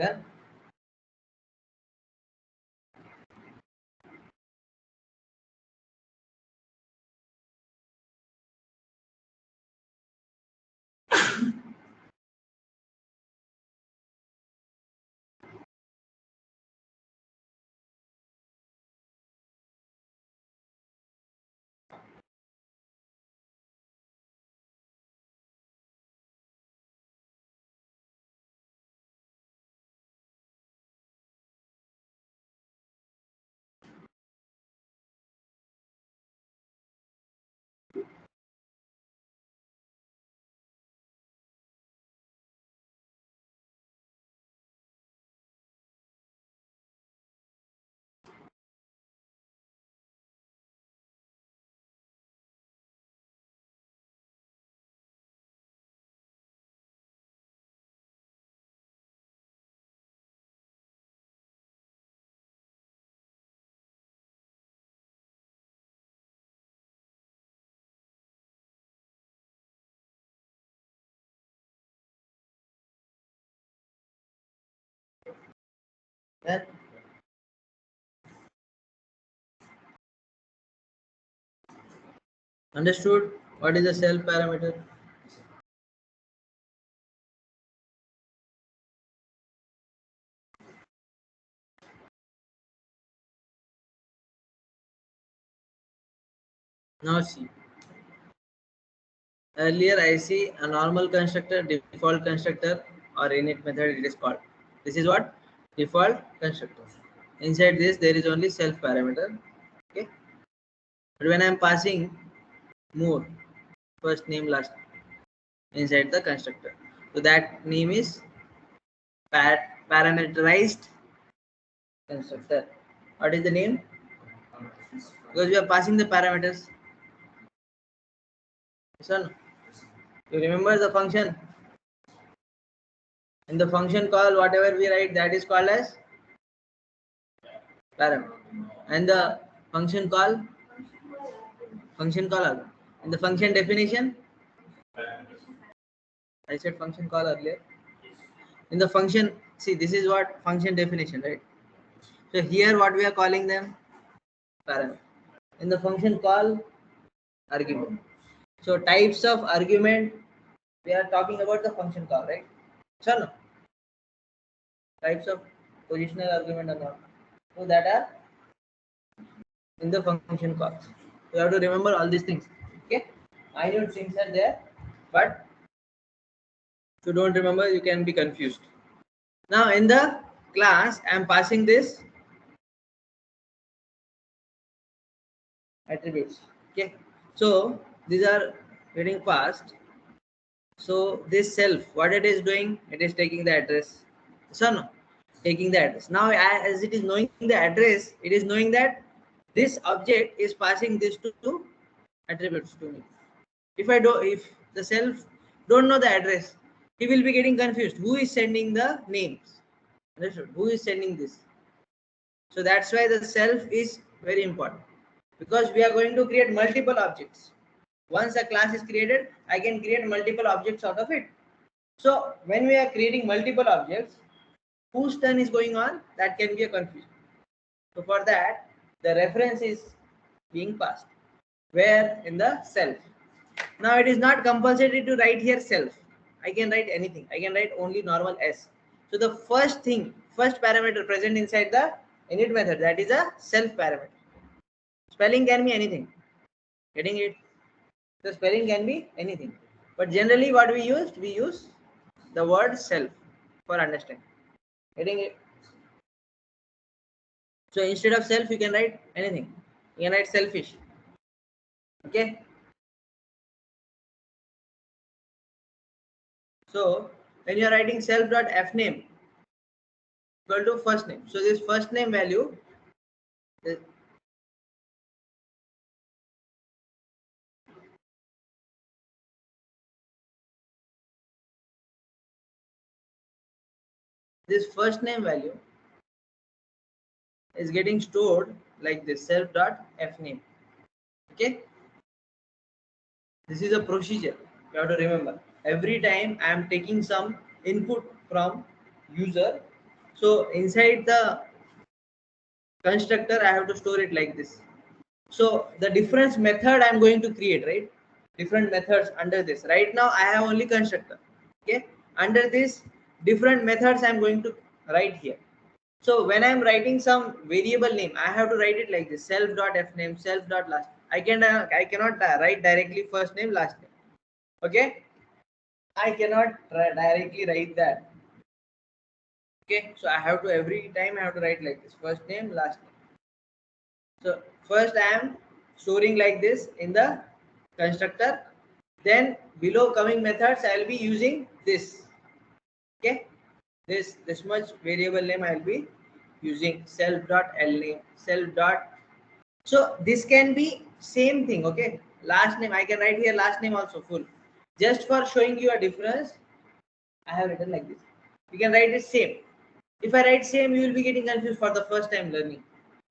Yeah? Then understood what is the self parameter? Now see. Earlier I see a normal constructor, default constructor, or init method it is called. This is what? Default constructor. Inside this there is only self parameter. Okay. But when I am passing more, first name, last name, inside the constructor. So that name is parameterized constructor. What is the name? Because we are passing the parameters. Son, you remember the function? In the function call, whatever we write, that is called as parameter. And the function call, argument. In the function definition, I said function call earlier. In the function, see, this is what function definition, right? So here, what we are calling them? Parameter. In the function call, argument. So types of argument, we are talking about the function call, right? So no. Types of positional argument and all. So that are in the function calls. You have to remember all these things. Okay, minute things are there, but if you don't remember, you can be confused. Now in the class, I am passing this attributes. Okay, so these are getting passed. So this self, what it is doing, it is taking the address. So no, taking the address. Now as it is knowing the address, it is knowing that this object is passing this to attributes to me. If the self don't know the address, he will be getting confused. Who is sending the names? Understood? Who is sending this? So that's why the self is very important, because we are going to create multiple objects. Once a class is created, I can create multiple objects out of it. So when we are creating multiple objects, whose turn is going on, that can be a confusion. So for that, the reference is being passed. Where? In the self. Now it is not compulsory to write here self. I can write anything. I can write only normal s. So the first parameter present inside the init method, that is a self parameter. Spelling can be anything. Getting it? The spelling can be anything. But generally what we use the word self for understanding. Getting it? So instead of self, you can write anything. You can write selfish. Okay? So when you are writing self.fname equal to first name. So this first name value is this first name value is getting stored like this self.fname. Okay? This is a procedure. You have to remember. Every time I am taking some input from user, so inside the constructor, I have to store it like this. So the difference method I'm going to create, right? Different methods under this. Right now I have only constructor. Okay. Under this, different methods I'm going to write here. So when I'm writing some variable name, I have to write it like this: self.fname, self.last. I cannot write directly first name, last name. Okay. I cannot directly write that. Okay. So I have to every time I have to write like this: first name, last name. So first I am storing like this in the constructor. Then below coming methods, I will be using this. Okay, this much variable name I will be using self.lname, self dot. So this can be same thing. Okay, last name I can write here last name also full. Just for showing you a difference, I have written like this. You can write it same. If I write same, you will be getting confused for the first time learning.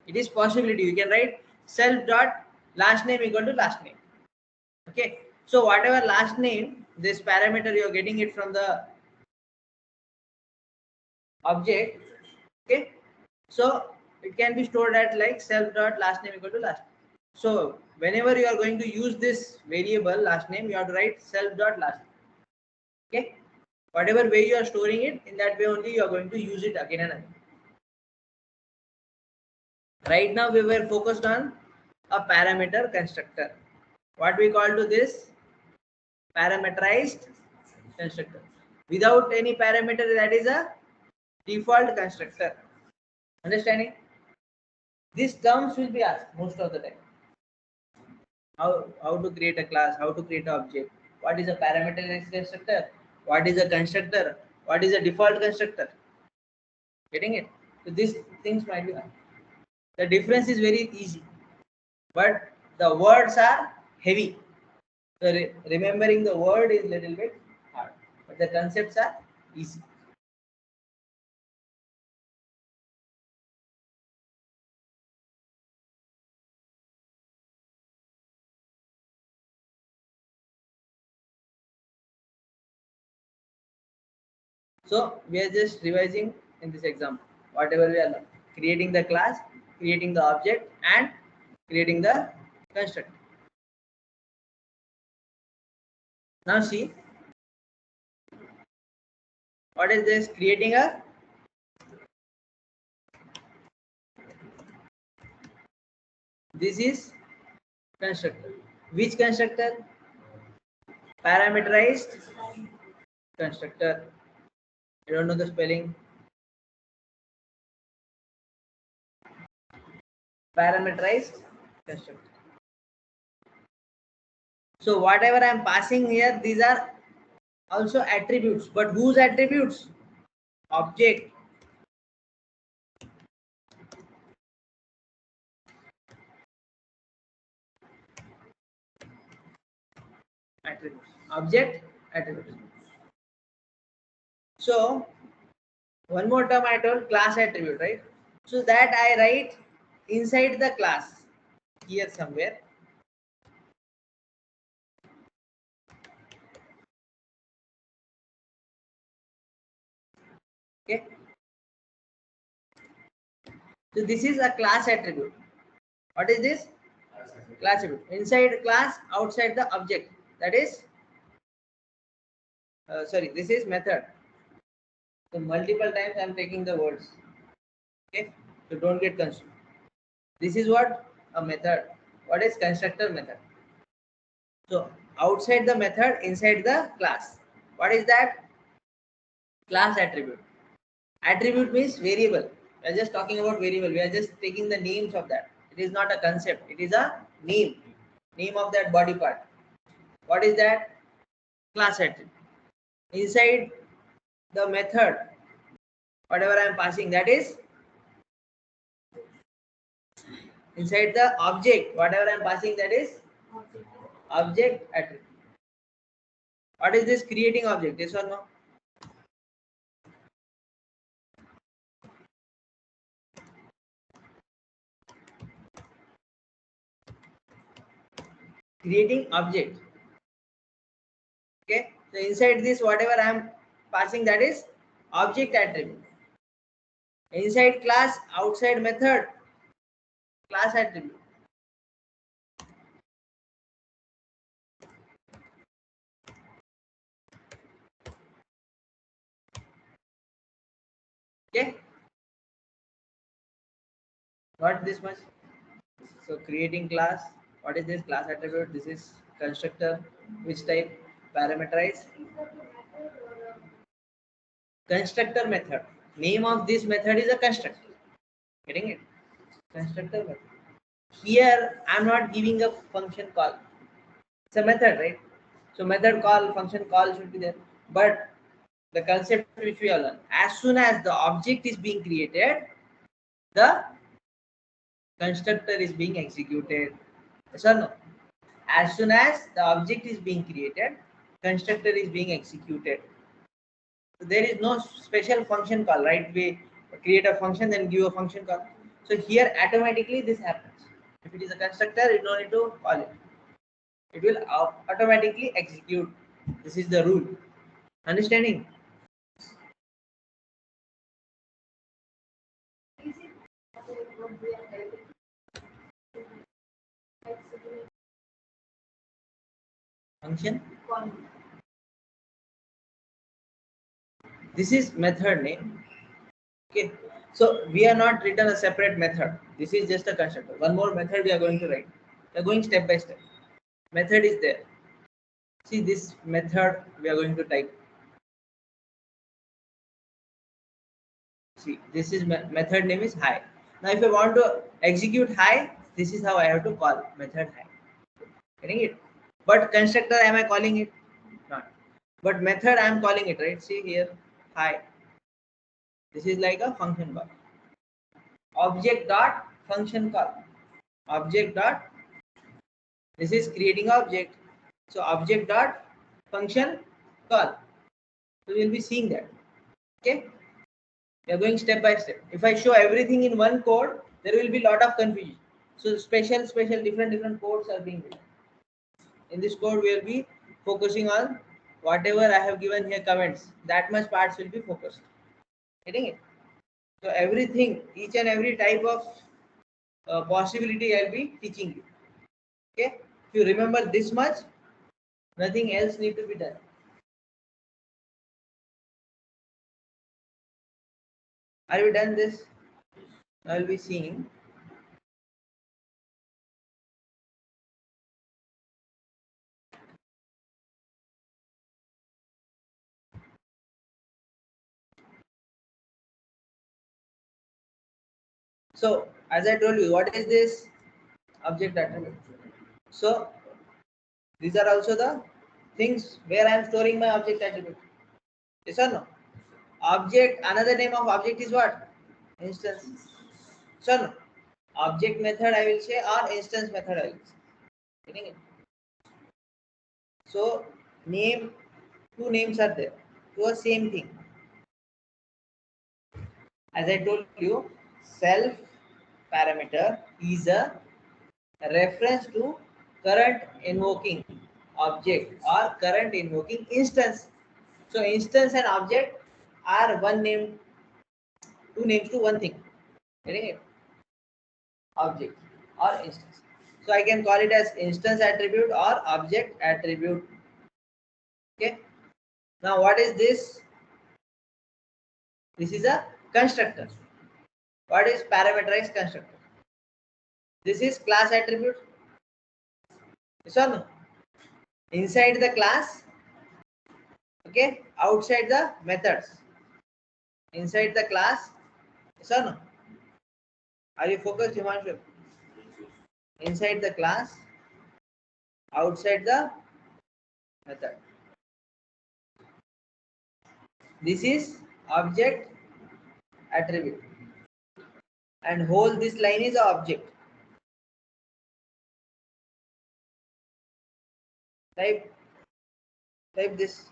It is possibility. You can write self dot last name equal to last name. Okay. So whatever last name, this parameter you are getting it from the object. Okay. So it can be stored at like self dot last name equal to last. So whenever you are going to use this variable last name, you have to write self dot last name. Okay. Whatever way you are storing it, in that way only you are going to use it again and again. Right now we were focused on a parameter constructor. What we call to this? Parameterized constructor. Without any parameter, that is a default constructor. Understanding? These terms will be asked most of the time. How to create a class, how to create an object, what is a parameterized constructor, what is a constructor, what is a default constructor. Getting it? So these things might be asked. The difference is very easy, but the words are heavy. So remembering the word is little bit hard, but the concepts are easy. So we are just revising in this example. Whatever we are learning. Creating the class, creating the object, and creating the constructor. Now see, what is this? Creating a this is constructor. Which constructor? Parameterized constructor. I don't know the spelling. Parameterized constructor. So whatever I am passing here, these are also attributes. But whose attributes? Object. Attributes. Object attributes. So one more term I told, class attribute, right? So that I write inside the class here somewhere. Okay. So this is a class attribute. What is this? Class attribute. Inside class, outside the object. That is, sorry, this is method. So multiple times I am taking the words. Okay. So don't get confused. This is what? A method. What is constructor method? So outside the method, inside the class. What is that? Class attribute. Attribute means variable. We are just talking about variable. We are just taking the names of that. It is not a concept. It is a name. Name of that body part. What is that? Class attribute. Inside the method, whatever I am passing, that is inside the object, whatever I am passing, that is object attribute. What is this creating object? Yes or no? Creating object. Okay. So inside this, whatever I am passing, that is object attribute. Inside class, outside method, class attribute. Okay. Not this much. So creating class. What is this class attribute? This is constructor. Which type? Parameterize. Constructor method. Name of this method is a constructor. Getting it? Constructor method. Here I am not giving a function call. It's a method, right? So method call, function call should be there. But the concept which we all learn, as soon as the object is being created, the constructor is being executed. Yes or no? As soon as the object is being created, constructor is being executed. So there is no special function call, right? We create a function, then give a function call. So here automatically this happens. If it is a constructor, you don't need to call it. It will automatically execute. This is the rule. Understanding? Is it would be a healthy flexible Function. call. This is method name. Okay. So we are not written a separate method. This is just a constructor. One more method we are going to write. We are going step by step. Method is there. See this method we are going to type. See this is method name is hi. Now if I want to execute hi, this is how I have to call method hi. Getting it? But constructor am I calling it? Not. But method I am calling it, right? See here hi. This is like a function call. Object dot function call. Object dot, this is creating object. So object dot function call. So we will be seeing that. Okay. We are going step by step. If I show everything in one code, there will be lot of confusion. So different codes are being written. In this code, we will be focusing on whatever I have given here comments. That much parts will be focused. Getting it? So everything, each and every type of possibility I'll be teaching you. Okay. If you remember this much, nothing else need to be done. Are you done this? I will be seeing. So as I told you, what is this object attribute? So these are also the things where I am storing my object attribute. Yes or no? Object, another name of object is what? Instance. So no. Object method I will say or instance method I will say. Getting it? So name, two names are there to a same thing. As I told you, self parameter is a reference to current invoking object or current invoking instance. So instance and object are one name, two names to one thing. Getting it? Object or instance. So I can call it as instance attribute or object attribute. Okay. Now what is this? This is a constructor. What is parameterized constructor? This is class attribute. Yes or no? Inside the class, okay, outside the methods. Inside the class, yes or no? Are you focused, Himanshu? Inside the class, outside the method. This is object attribute. And whole this line is a object. Type this.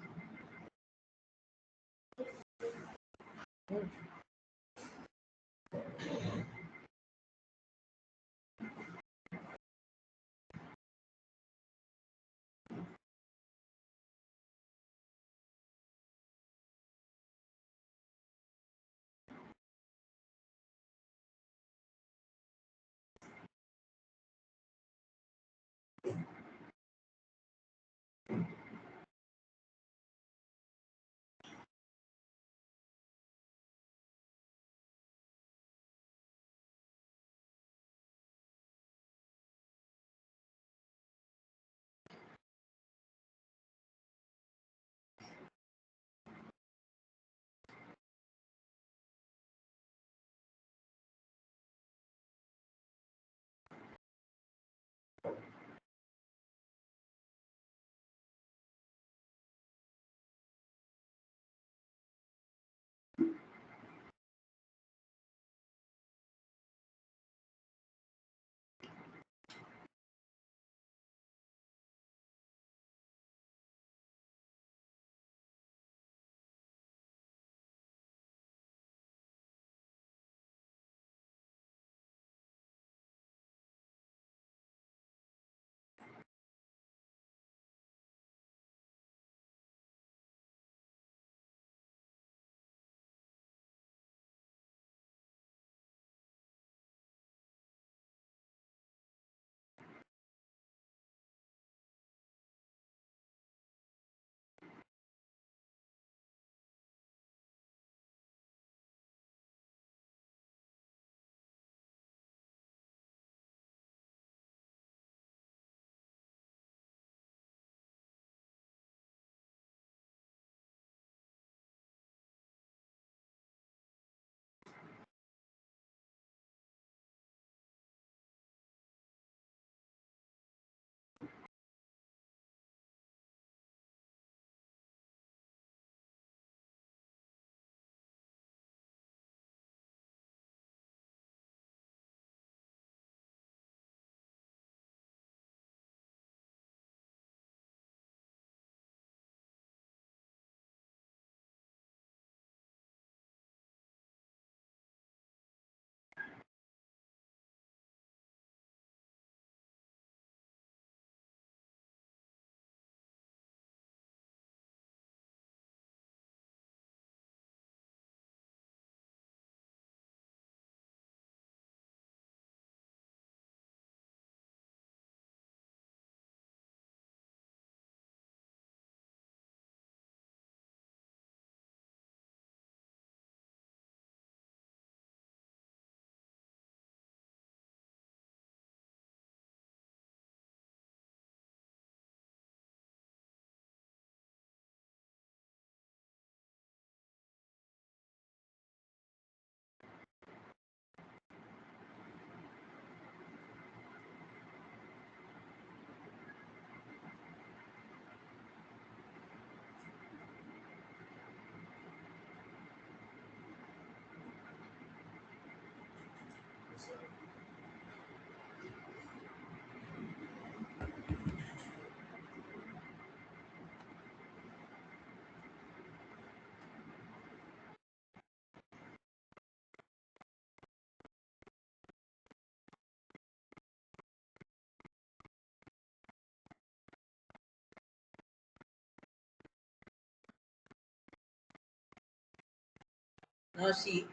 Now see,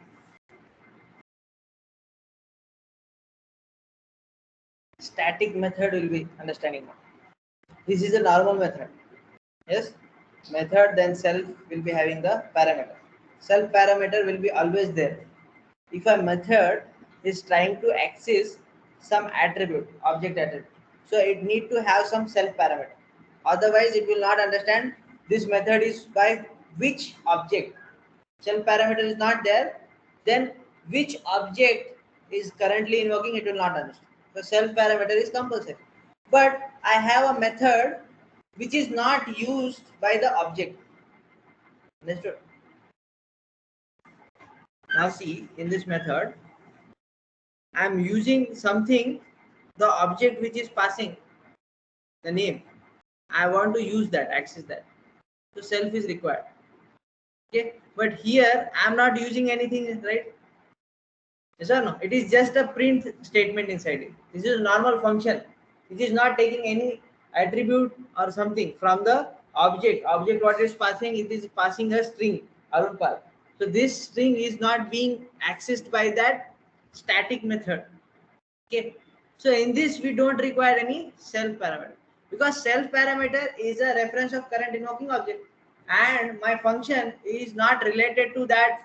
static method will be understanding now. This is a normal method. Yes, method then self will be having the parameter. Self parameter will be always there. If a method is trying to access some attribute, object attribute, so it need to have some self parameter. Otherwise, it will not understand this method is by which object. Self parameter is not there, then which object is currently invoking, it will not understand. So self parameter is compulsory. But I have a method which is not used by the object. Understood? Now see, in this method, I am using something, the object which is passing the name. I want to use that, access that. So self is required. Okay, but here I am not using anything, right? Yes or no? It is just a print statement inside it. This is a normal function. It is not taking any attribute or something from the object. Object what is passing, it is passing a string, Arunpal. So this string is not being accessed by that static method. Okay. So in this we don't require any self parameter because self parameter is a reference of current invoking object and my function is not related to that,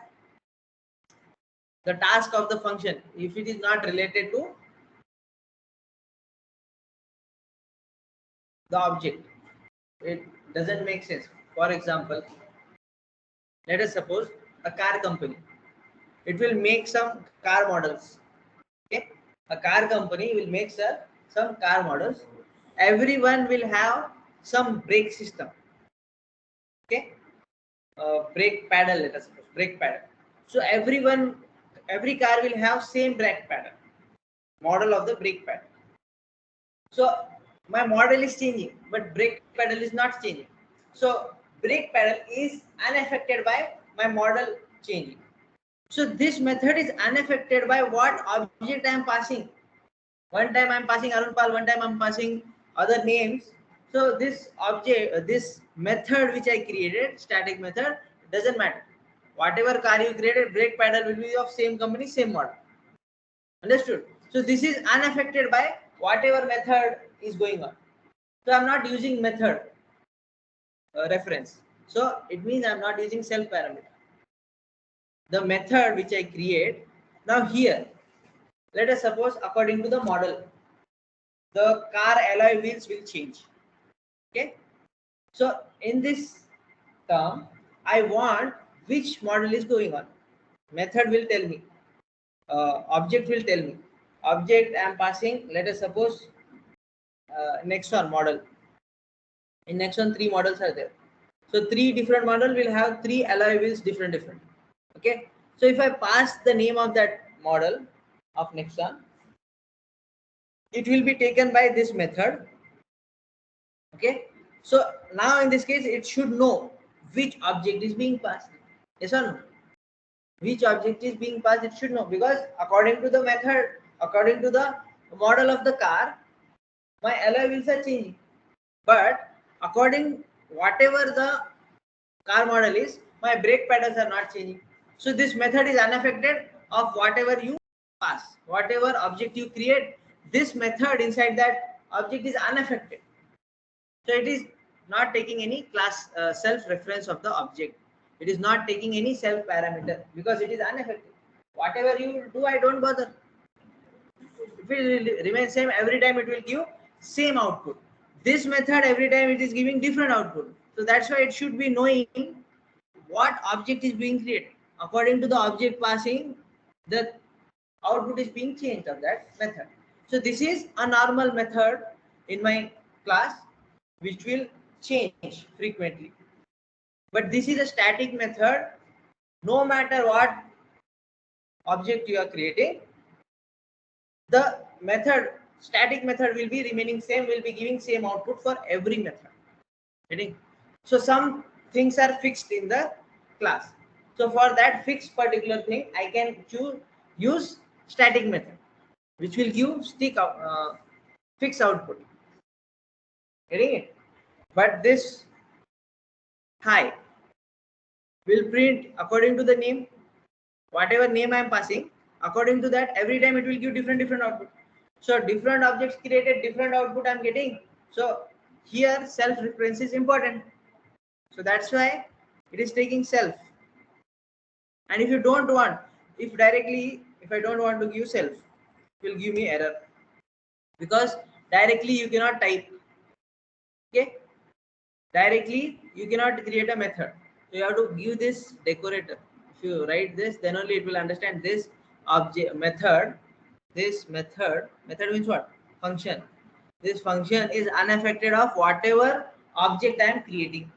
the task of the function. If it is not related to the object, it doesn't make sense. For example, let us suppose a car company, it will make some car models. Okay, a car company will make some car models. Everyone will have some brake system. Okay, brake paddle, let us suppose brake paddle. So every car will have same brake paddle, model of the brake paddle. So my model is changing, but brake pedal is not changing. So brake pedal is unaffected by my model changing. So this method is unaffected by what object I am passing. One time I am passing Arunpal, one time I am passing other names. So this object, this method which I created, static method, doesn't matter. Whatever car you created, brake pedal will be of same company, same model. Understood? So this is unaffected by whatever method is going on. So I'm not using method reference. So it means I'm not using self parameter. The method which I create, now here, let us suppose according to the model, the car alloy wheels will change. Okay. So in this term, I want which model is going on. Method will tell me. Object will tell me. Object I am passing. Let us suppose next one model. In next one, three models are there. So three different model will have three alloy wheels different. Okay. So if I pass the name of that model of Nexon, it will be taken by this method. Okay. So now in this case, it should know which object is being passed. Yes or no? Which object is being passed, it should know, because according to the method, according to the model of the car, my alloy wheels are changing. But according whatever the car model is, my brake pedals are not changing. So this method is unaffected of whatever you pass, whatever object you create. This method inside that object is unaffected. So it is not taking any class self reference of the object. It is not taking any self parameter because it is unaffected. Whatever you do, I don't bother. It will remain same every time. It will give same output. This method every time it is giving different output. So that's why it should be knowing what object is being created. According to the object passing, the output is being changed of that method. So this is a normal method in my class which will change frequently. But this is a static method. No matter what object you are creating, the method, static method will be remaining same, will be giving same output for every method. Getting? So some things are fixed in the class. So for that fixed particular thing, I can use static method, which will give fixed output. Getting it? But this hi will print according to the name. whatever name I am passing, according to that, every time it will give different output. So different objects created different output I'm getting. So here self reference is important. So that's why it is taking self. And if you don't want, if I don't want to give self, it will give me error, because directly you cannot type. Okay, directly you cannot create a method, so you have to give this decorator. If you write this, then only it will understand this object method. This method means what? Function. This function is unaffected of whatever object I am creating.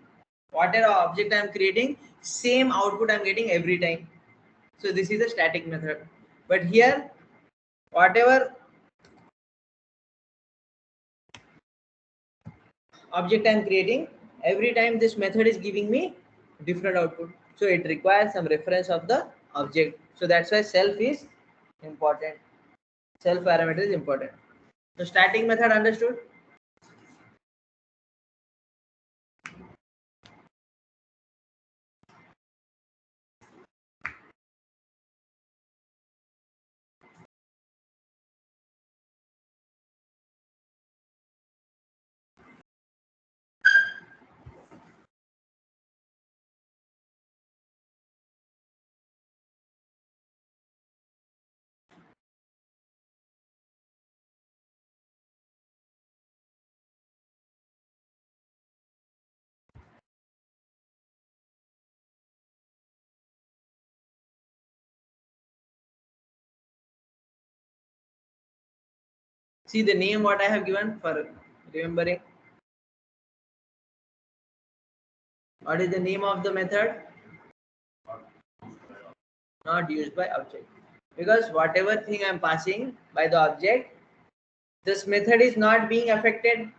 Whatever object I am creating, same output I am getting every time. So this is a static method. But here, whatever object I am creating, every time this method is giving me different output. So it requires some reference of the object. So that's why self is important. Self parameter is important. So static method understood. See the name what I have given for remembering. What is the name of the method? Not used by object. Because whatever thing I am passing by the object, this method is not being affected.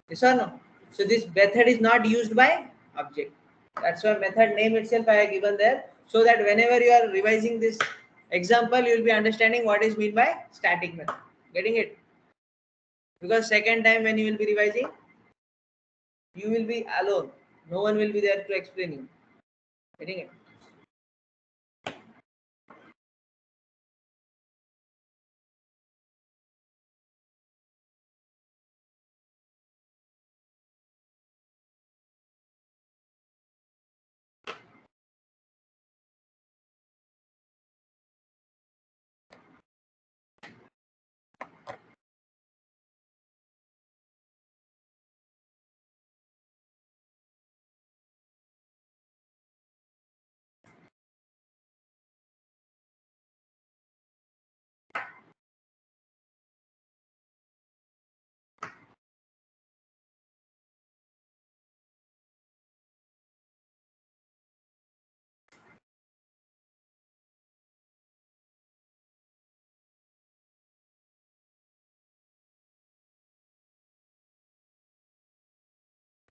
Yes or no? So this method is not used by object. That's why method name itself I have given there, so that whenever you are revising this example, you will be understanding what is meant by static method. Getting it? Because second time when you will be revising, you will be alone. No one will be there to explain you. Getting it?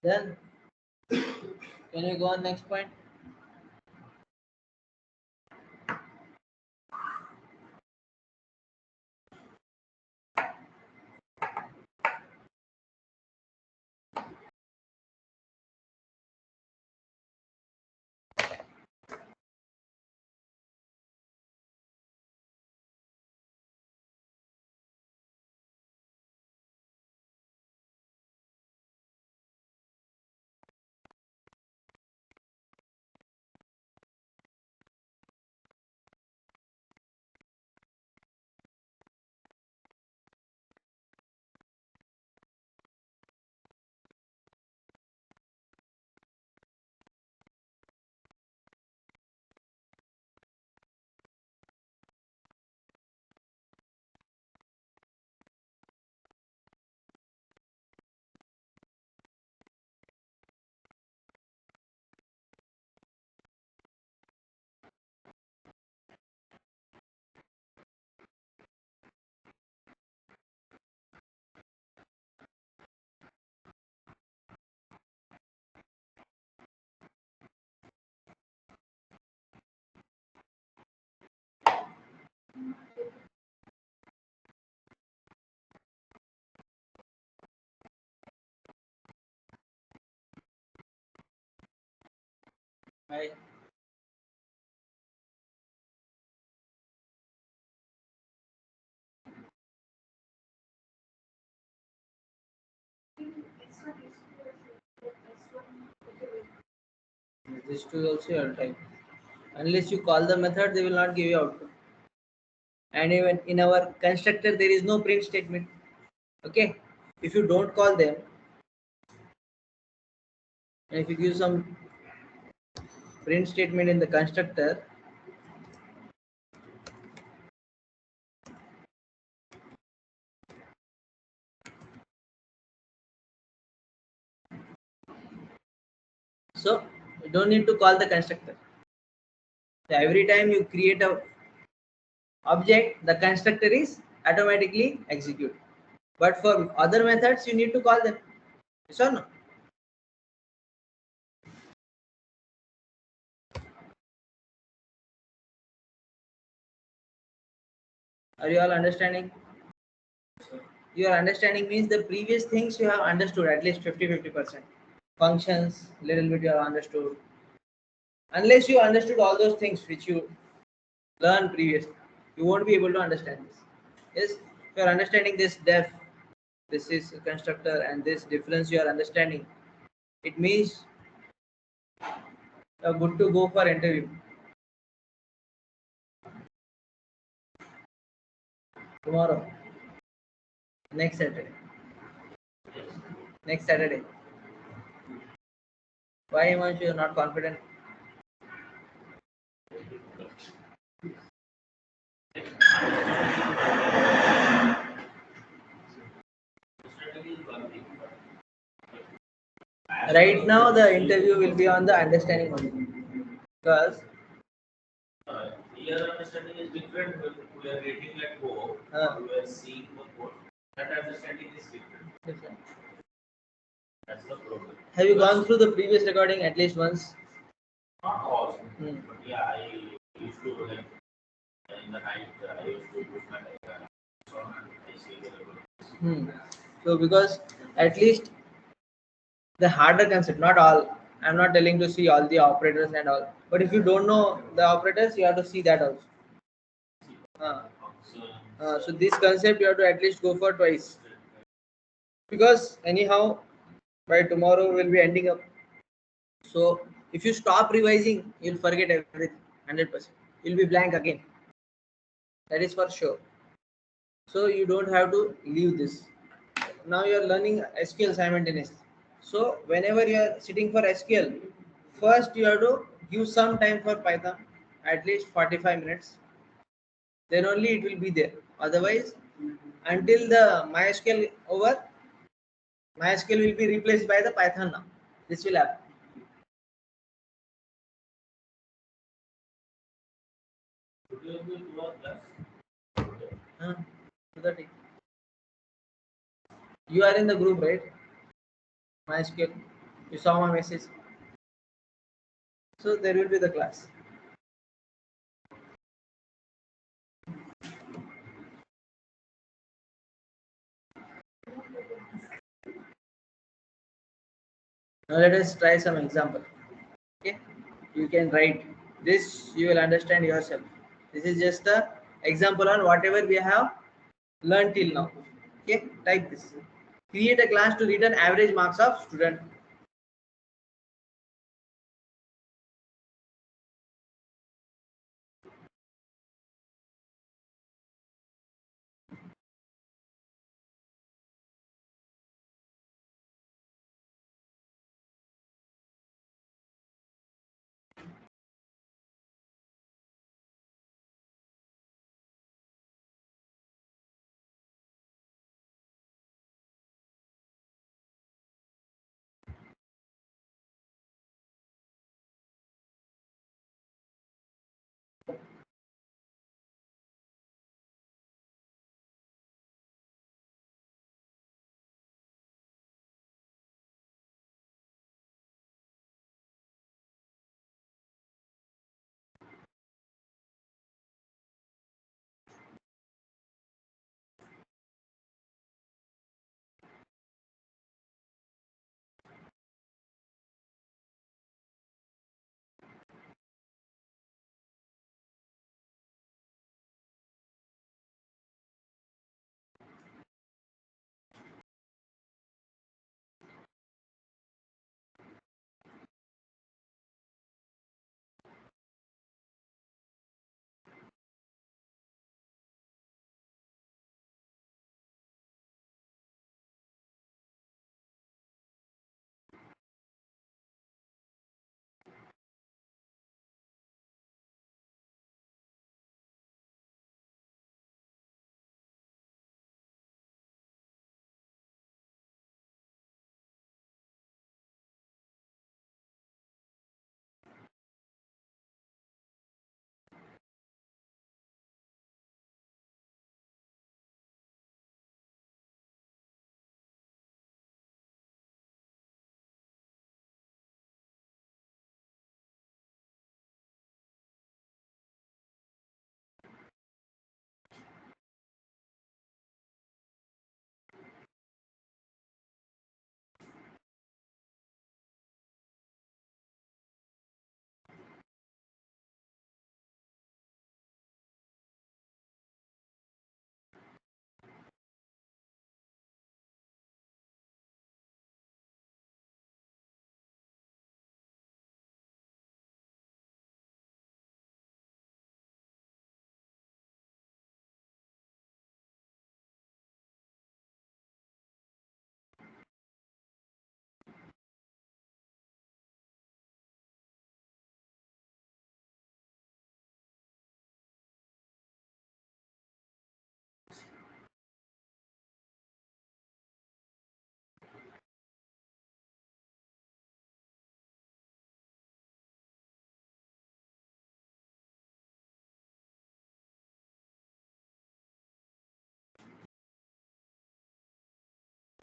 Then can we go on next point? Bye. This two also you have to type. Unless you call the method, they will not give you output. And even in our constructor, there is no print statement. Okay, if you don't call them, and if you give some print statement in the constructor, so you don't need to call the constructor. So every time you create a object, the constructor is automatically execute. But for other methods, you need to call them. Yes or no? Are you all understanding? Your understanding means the previous things you have understood at least 50-50%. Functions, little bit you have understood. Unless you understood all those things which you learned previously, you won't be able to understand this. Yes, if you are understanding this def, this is a constructor, and this difference you are understanding, it means you're good to go for interview. Tomorrow, next Saturday. Next Saturday. Why am you not confident? Understanding is one thing, Right now, the interview will be on the understanding only. Because Here understanding is different when we are reading at home, we are seeing the code. That understanding is different. That's the problem. Have you gone through the previous recording at least once? Not all, Hmm. but yeah, I used to like in the night. I used to put my so I see the recording. So because at least the harder concept, not all. I'm not telling to see all the operators and all. But if you don't know the operators, you have to see that also. So this concept you have to at least go for twice. Because anyhow, by tomorrow we'll be ending up. So if you stop revising, you'll forget everything 100%. You'll be blank again. That is for sure. So you don't have to leave this. Now you are learning SQL simultaneously. So whenever you are sitting for SQL, first you have to give some time for Python, at least 45 minutes. Then only it will be there. Otherwise, until the MySQL over, MySQL will be replaced by the Python now. This will happen. Would you be to our class? Huh? So that you are in the group, right? MySQL. You saw my message. So there will be the class. Now let us try some example. Okay, you can write this. You will understand yourself. This is just a example on whatever we have learned till now. Okay, type this. Create a class to return average marks of student.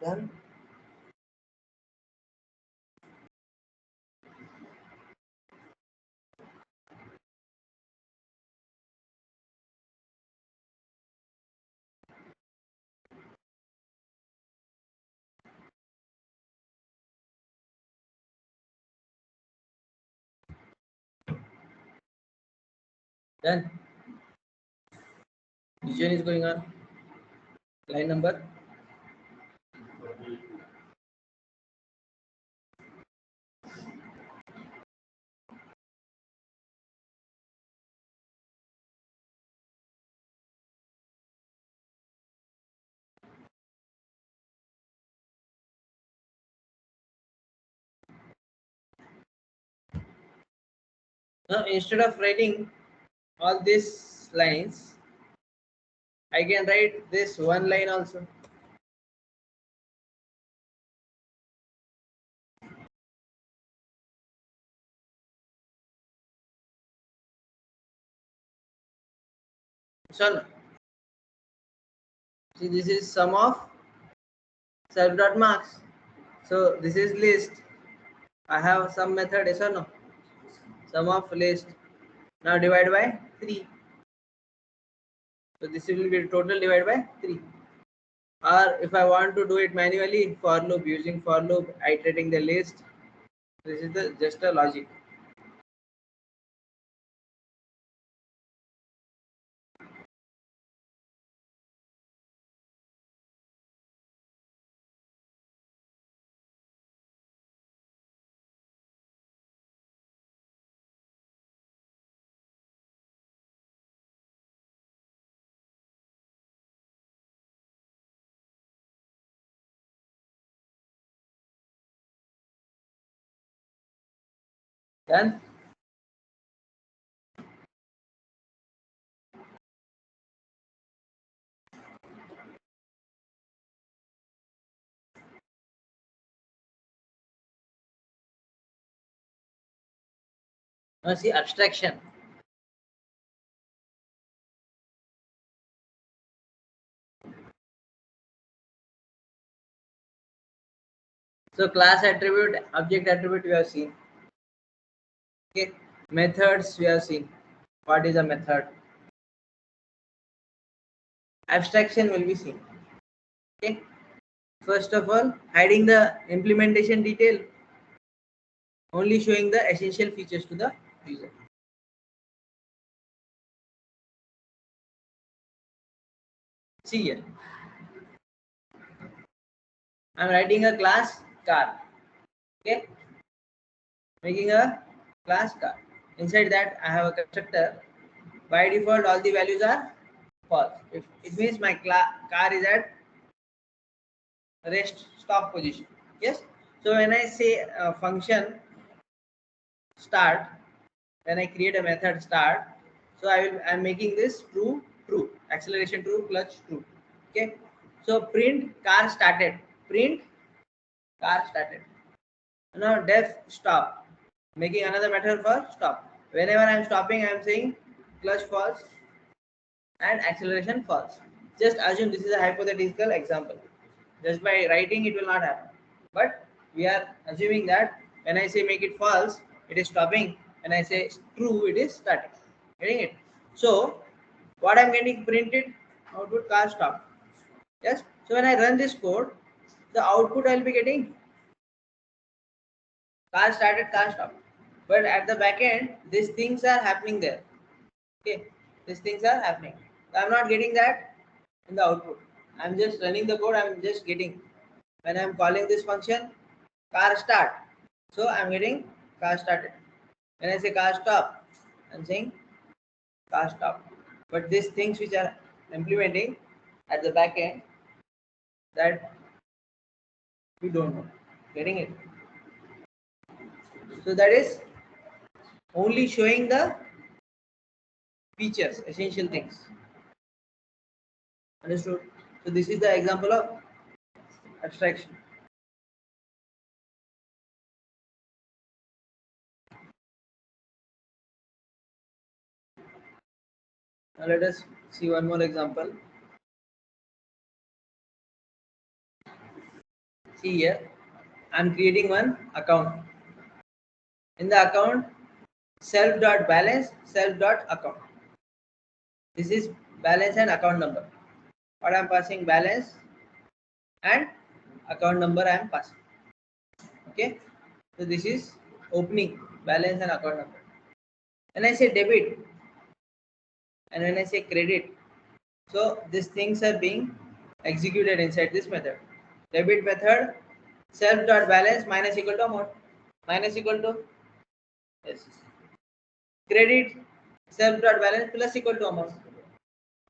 Done. Done. Which one is going on? Line number. Now instead of writing all these lines, I can write this one line also. So see, this is sum of self dot marks. So this is list. I have some method, yes or no? Sum of list. Now divide by 3. So this will be total divided by 3. Or if I want to do it manually, for loop, using for loop, iterating the list. This is the just a logic. Done. Now see abstraction. So class attribute, object attribute we have seen. Okay. Methods we have seen. What is a method? Abstraction will be seen. Okay. First of all, hiding the implementation detail, only showing the essential features to the user. See here. I'm writing a class car. Okay. Making a class car. Inside that I have a constructor. By default, all the values are false. If it means my car is at rest stop position. Yes. So when I say function start, when I create a method start, so I'm making this true, acceleration true, clutch true. Okay. So print car started. Print car started. Now def stop, making another method for stop. Whenever I'm stopping, I'm saying clutch false and acceleration false. Just assume this is a hypothetical example. Just by writing, it will not happen. But we are assuming that when I say make it false, it is stopping. When I say true, it is starting. Getting it? So what I'm getting printed output car stop. Yes. So when I run this code, the output I'll be getting car started, car stopped. But at the back end, these things are happening there. Okay, these things are happening. So I'm not getting that in the output. I'm just running the code. I'm just getting when I'm calling this function car start. So I'm getting car started. When I say car stop, I'm saying car stop. But these things which are implementing at the back end, that we don't know. Getting it? So that is only showing the features, essential things. Understood? So this is the example of abstraction. Now let us see one more example. See here, I'm creating one account. In the account, self.balance, self.account. This is balance and account number. What I'm passing balance and account number I am passing. Okay. So this is opening balance and account number. When I say debit and when I say credit, so these things are being executed inside this method. Debit method, self.balance minus equal to amount. Minus equal to, yes. Credit, self.balance plus equal to amount.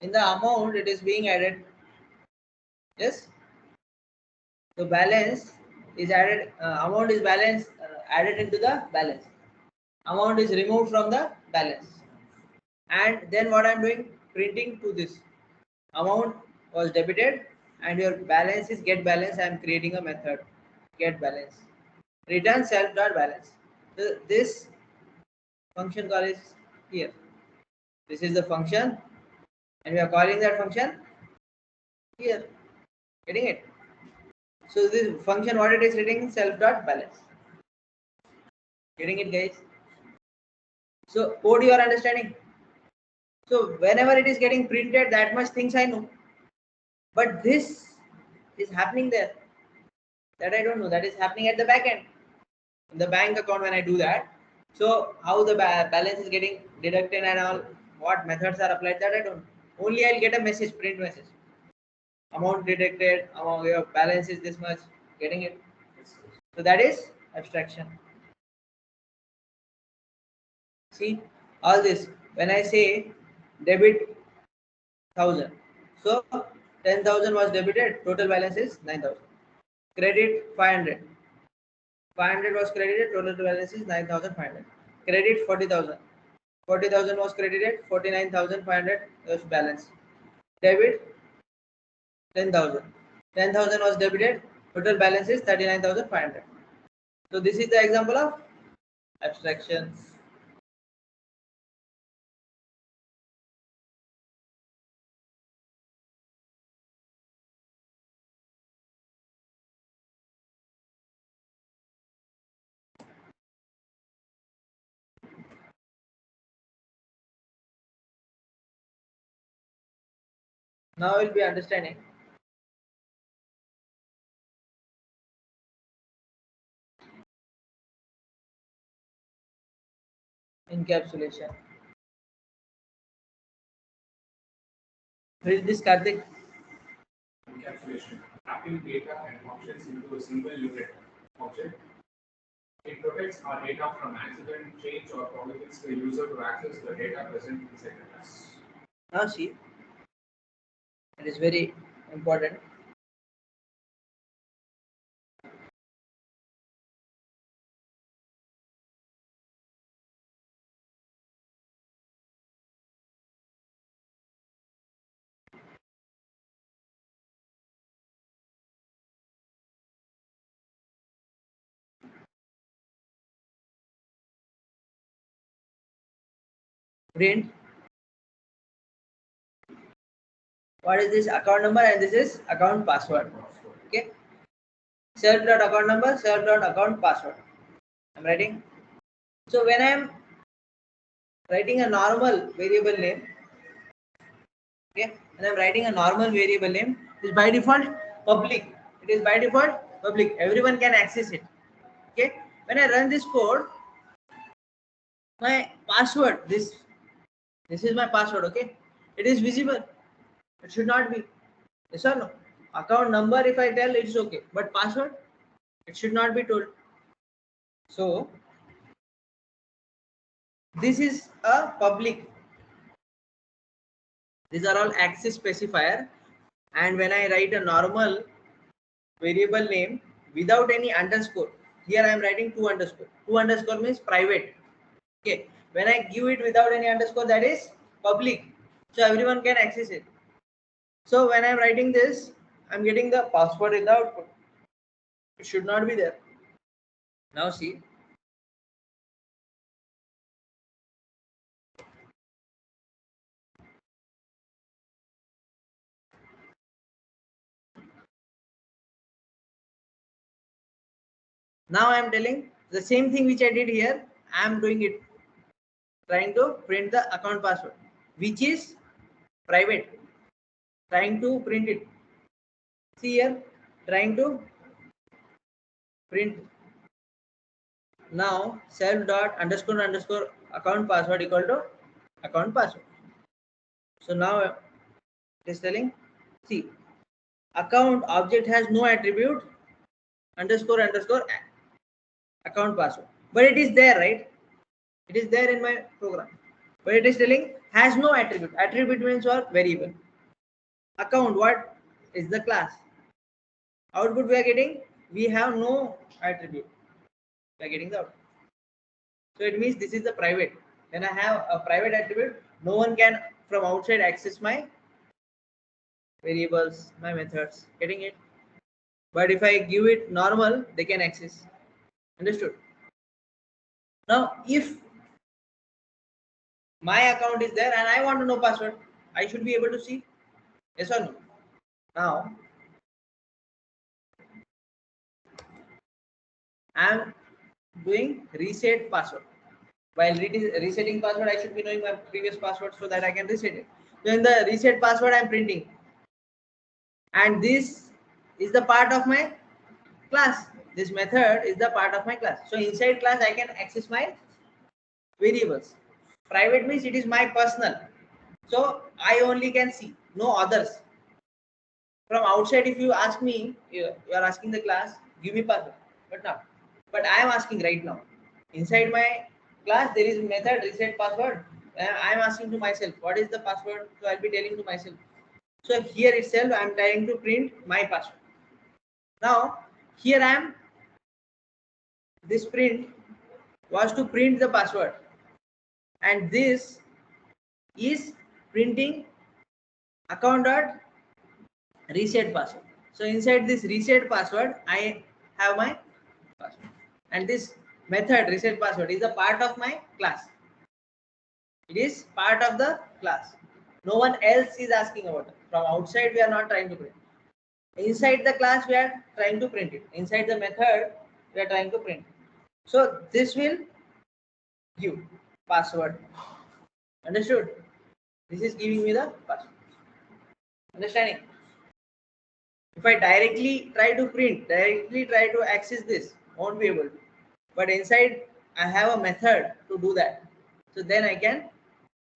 In the amount it is being added. Yes. So balance is added, amount is balance added into the balance. Amount is removed from the balance. And then what I'm doing, printing to this. Amount was debited and your balance is get balance. I am creating a method, get balance. Return self.balance. So this function call is here. This is the function and we are calling that function here. Getting it? So this function, what it is reading, self.balance. Getting it, guys? So code you are understanding. So whenever it is getting printed, that much things I know. But this is happening there. That I don't know. That is happening at the back end. In the bank account when I do that. So how the balance is getting deducted and all, what methods are applied, that I don't know. Only I'll get a message, print message. Amount deducted, amount your balance is this much. Getting it? So that is abstraction. See all this. When I say debit 1000, so 10,000 was debited. Total balance is 9,000. Credit 500. 500 was credited. Total balance is 9,500. Credit 40,000. 40,000 was credited. 49,500 was balance. Debit 10,000. 10,000 was debited. Total balance is 39,500. So this is the example of abstraction. Now we'll be understanding encapsulation. Read this, Karthik. Encapsulation, wrapping data and functions into a single unit object. It protects our data from accident, change, or prohibits the user to access the data present inside the class. Now see, it is very important. Print. What is this account number and this is account password. Okay. Self.account number, self.account password. I'm writing. So when I'm writing a normal variable name, okay, when I'm writing a normal variable name, it is by default public. It is by default public. Everyone can access it. Okay. When I run this code, my password, this is my password. Okay. It is visible. It should not be. Yes or no? Account number, if I tell, it's okay. But password, it should not be told. So this is a public. These are all access specifier. And when I write a normal variable name without any underscore, here I am writing 2 underscore. 2 underscore means private. Okay. When I give it without any underscore, that is public. So everyone can access it. So when I am writing this, I am getting the password in the output. It should not be there. Now see. Now I am telling the same thing which I did here. I am doing it, trying to print the account password, which is private. Trying to print it. See here, trying to print. Now self dot underscore underscore account password equal to account password. So now it is telling, see, account object has no attribute underscore underscore account password, but it is there, right? It is there in my program, but it is telling has no attribute. Attribute means what? Variable. Account, what is the class? Output we are getting, we have no attribute. We are getting the output. So it means this is the private. When I have a private attribute, no one can from outside access my variables, my methods. Getting it? But if I give it normal, they can access. Understood? Now, if my account is there and I want to know password, I should be able to see. Yes or no? Now, I am doing reset password. While resetting password, I should be knowing my previous password so that I can reset it. So in the reset password, I am printing, and this is the part of my class. This method is the part of my class. So inside class, I can access my variables. Private means it is my personal. So I only can see, no others. From outside, if you ask me, you are asking the class, give me password. But now, but I am asking right now. Inside my class, there is method reset password. I am asking to myself, what is the password? So I'll be telling to myself. So here itself, I am trying to print my password. Now, here I am. This print was to print the password, and this is printing account dot reset password. So inside this reset password, I have my password, and this method reset password is a part of my class. It is part of the class. No one else is asking about it. From outside, we are not trying to print. Inside the class, we are trying to print it. Inside the method, we are trying to print it. So this will give password. Understood? This is giving me the password. Understanding? If I directly try to print, directly try to access this, won't be able to. But inside, I have a method to do that. So then I can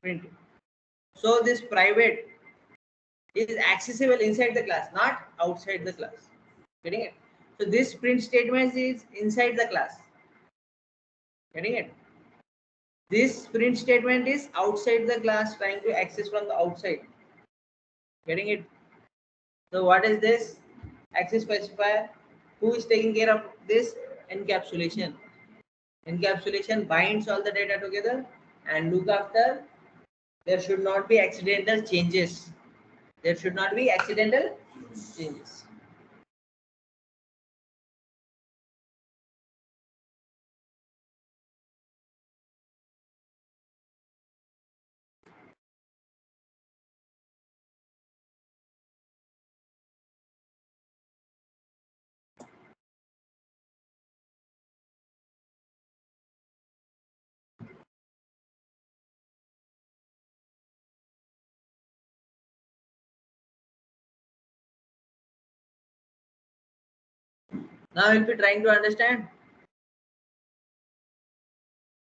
print it. So this private is accessible inside the class, not outside the class. Getting it? So this print statement is inside the class. Getting it? This print statement is outside the class, trying to access from the outside. Getting it? So what is this? Access specifier. Who is taking care of this? Encapsulation. Encapsulation binds all the data together and look after there should not be accidental changes. There should not be accidental changes. Now we'll be trying to understand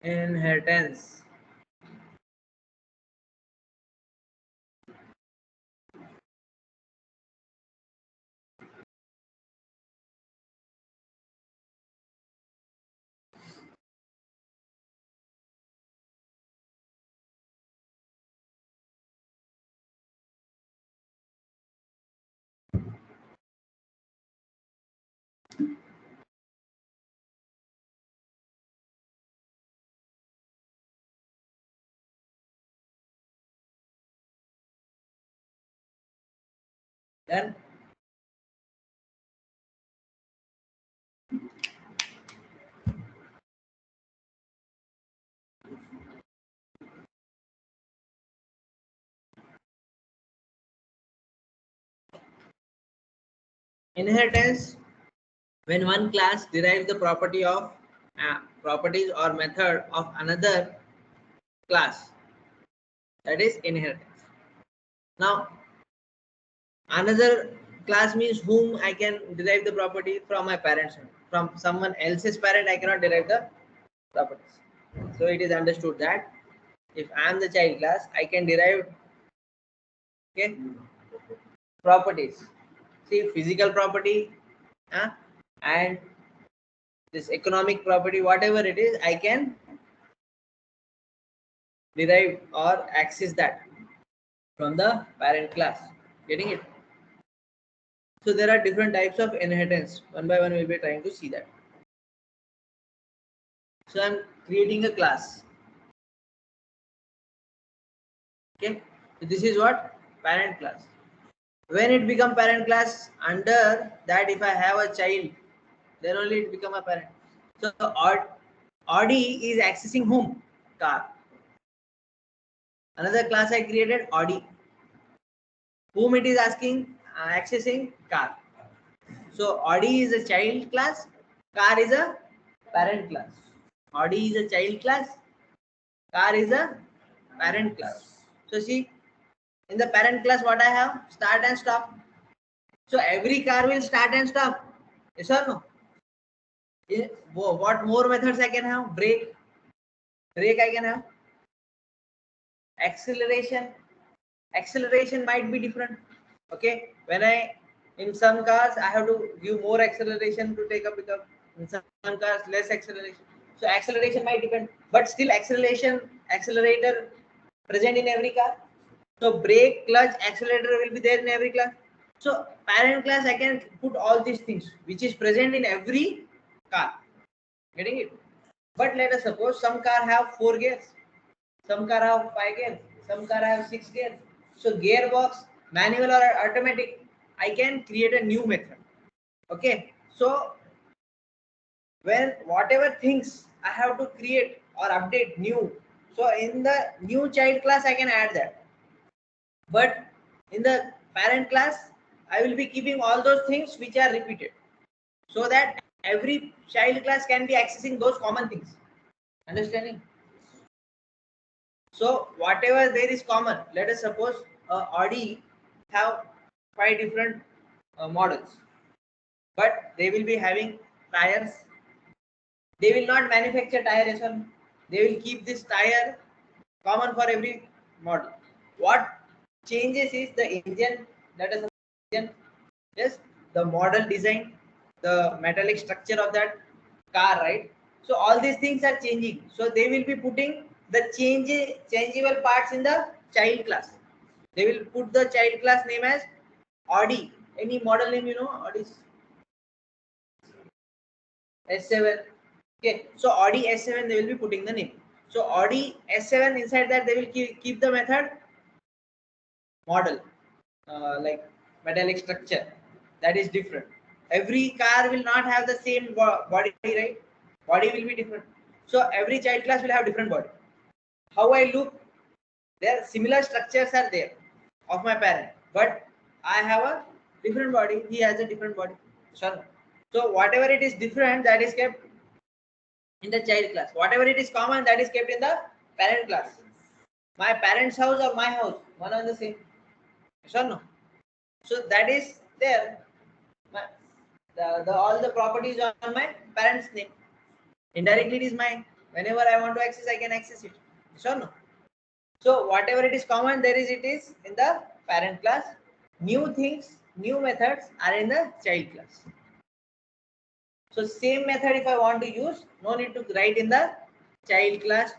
inheritance. Then inheritance when one class derives the property of properties or method of another class, that is inheritance. Now another class means whom I can derive the property from my parents. From someone else's parent I cannot derive the properties. So it is understood that if I am the child class, I can derive, okay, properties. See, physical property and this economic property, whatever it is, I can derive or access that from the parent class. Getting it? So there are different types of inheritance. One by one we'll be trying to see that. So I'm creating a class. Okay. So this is what? Parent class. When it become parent class, under that if I have a child, then only it become a parent. So Audi is accessing whom? Car. Another class I created, Audi. Whom it is asking, accessing? Car. So Audi is a child class, car is a parent class. Audi is a child class, car is a parent class. So see, in the parent class what I have? Start and stop. So every car will start and stop. Yes or no? What more methods I can have? Brake. Brake I can have. Acceleration. Acceleration might be different. Okay. When in some cars I have to give more acceleration to take a pickup. In some cars less acceleration. So acceleration might depend. But still accelerator present in every car. So brake, clutch, accelerator will be there in every class. So parent class I can put all these things which is present in every car. Getting it? But let us suppose some car have 4 gears, some car have 5 gears, some car have 6 gears. So gearbox, manual or automatic, I can create a new method. Okay. So when whatever things I have to create or update new, so in the new child class I can add that. But in the parent class, I will be keeping all those things which are repeated, so that every child class can be accessing those common things. Understanding? So whatever there is common, let us suppose Audi have 5 different models, but they will be having tires. They will not manufacture tires. They will keep this tire common for every model. What changes is the engine, that is engine, yes, the model design, the metallic structure of that car, right? So all these things are changing. So they will be putting the changeable parts in the child class. They will put the child class name as Audi. Any model name, Audi S7. Okay, so Audi S7 they will be putting the name. So Audi S7, inside that they will keep the method model, like metallic structure, that is different. Every car will not have the same body, right? Body will be different. So every child class will have different body. How I look, there similar structures are there of my parent, but I have a different body, he has a different body. Sure. So whatever it is different, that is kept in the child class. Whatever it is common, that is kept in the parent class. My parents house or my house, one and the same. Sure, no? So that is there. All the properties on my parents' name. Indirectly, it is mine. Whenever I want to access, I can access it. Sure, no? So whatever it is common, it is in the parent class. New things, new methods are in the child class. So same method if I want to use, no need to write in the child class.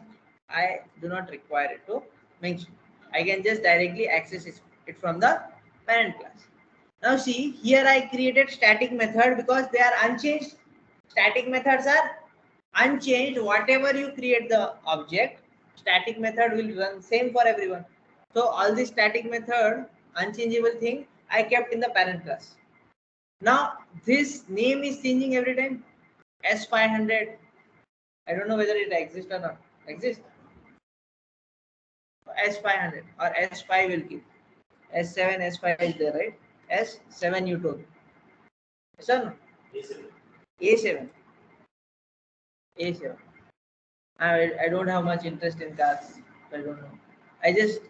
I do not require it to mention. I can just directly access it from the parent class. Now see, here I created static method because they are unchanged. Static methods are unchanged. Whatever you create the object, static method will run same for everyone. So all the static method, unchangeable thing, I kept in the parent class. Now this name is changing every time. S500. I don't know whether it exists or not. Exists. S500 or S5 will keep. S7, S5 is there, right? S7 you told. Yes or no? Yes, sir. A7. A7. I don't have much interest in cars. I don't know. I just,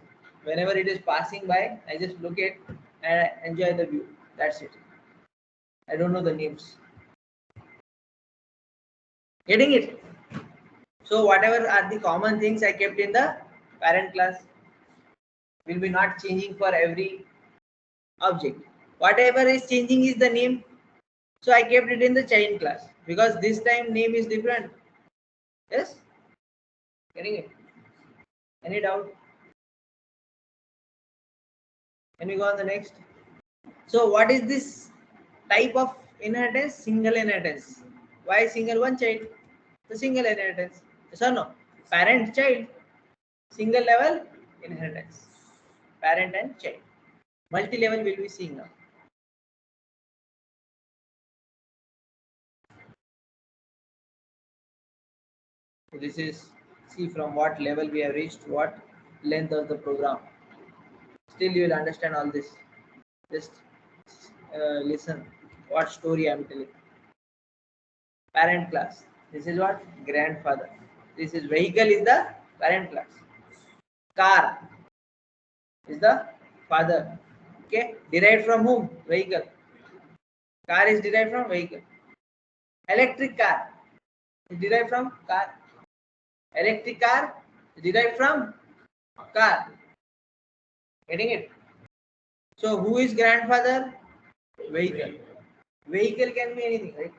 whenever it is passing by, I just look at and I enjoy the view. That's it. I don't know the names. Getting it? So whatever are the common things I kept in the parent class will be not changing for every object. Whatever is changing is the name. So I kept it in the child class because this time name is different. Yes? Getting it? Any doubt? Can we go on the next? So what is this type of inheritance? Single inheritance. Why single? One child? The single inheritance. Yes or no? Parent, child, single level inheritance. Parent and child. Multi-level will be seeing now. So this is, see from what level we have reached, what length of the program. Still you will understand all this. Just listen what story I am telling. Parent class. This is what? Grandfather. This is vehicle is the parent class. Car is the father. Okay. Derived from whom? Vehicle. Car is derived from vehicle. Electric car is derived from car. Electric car is derived from car. Getting it? So who is grandfather? Vehicle. Vehicle can be anything, right?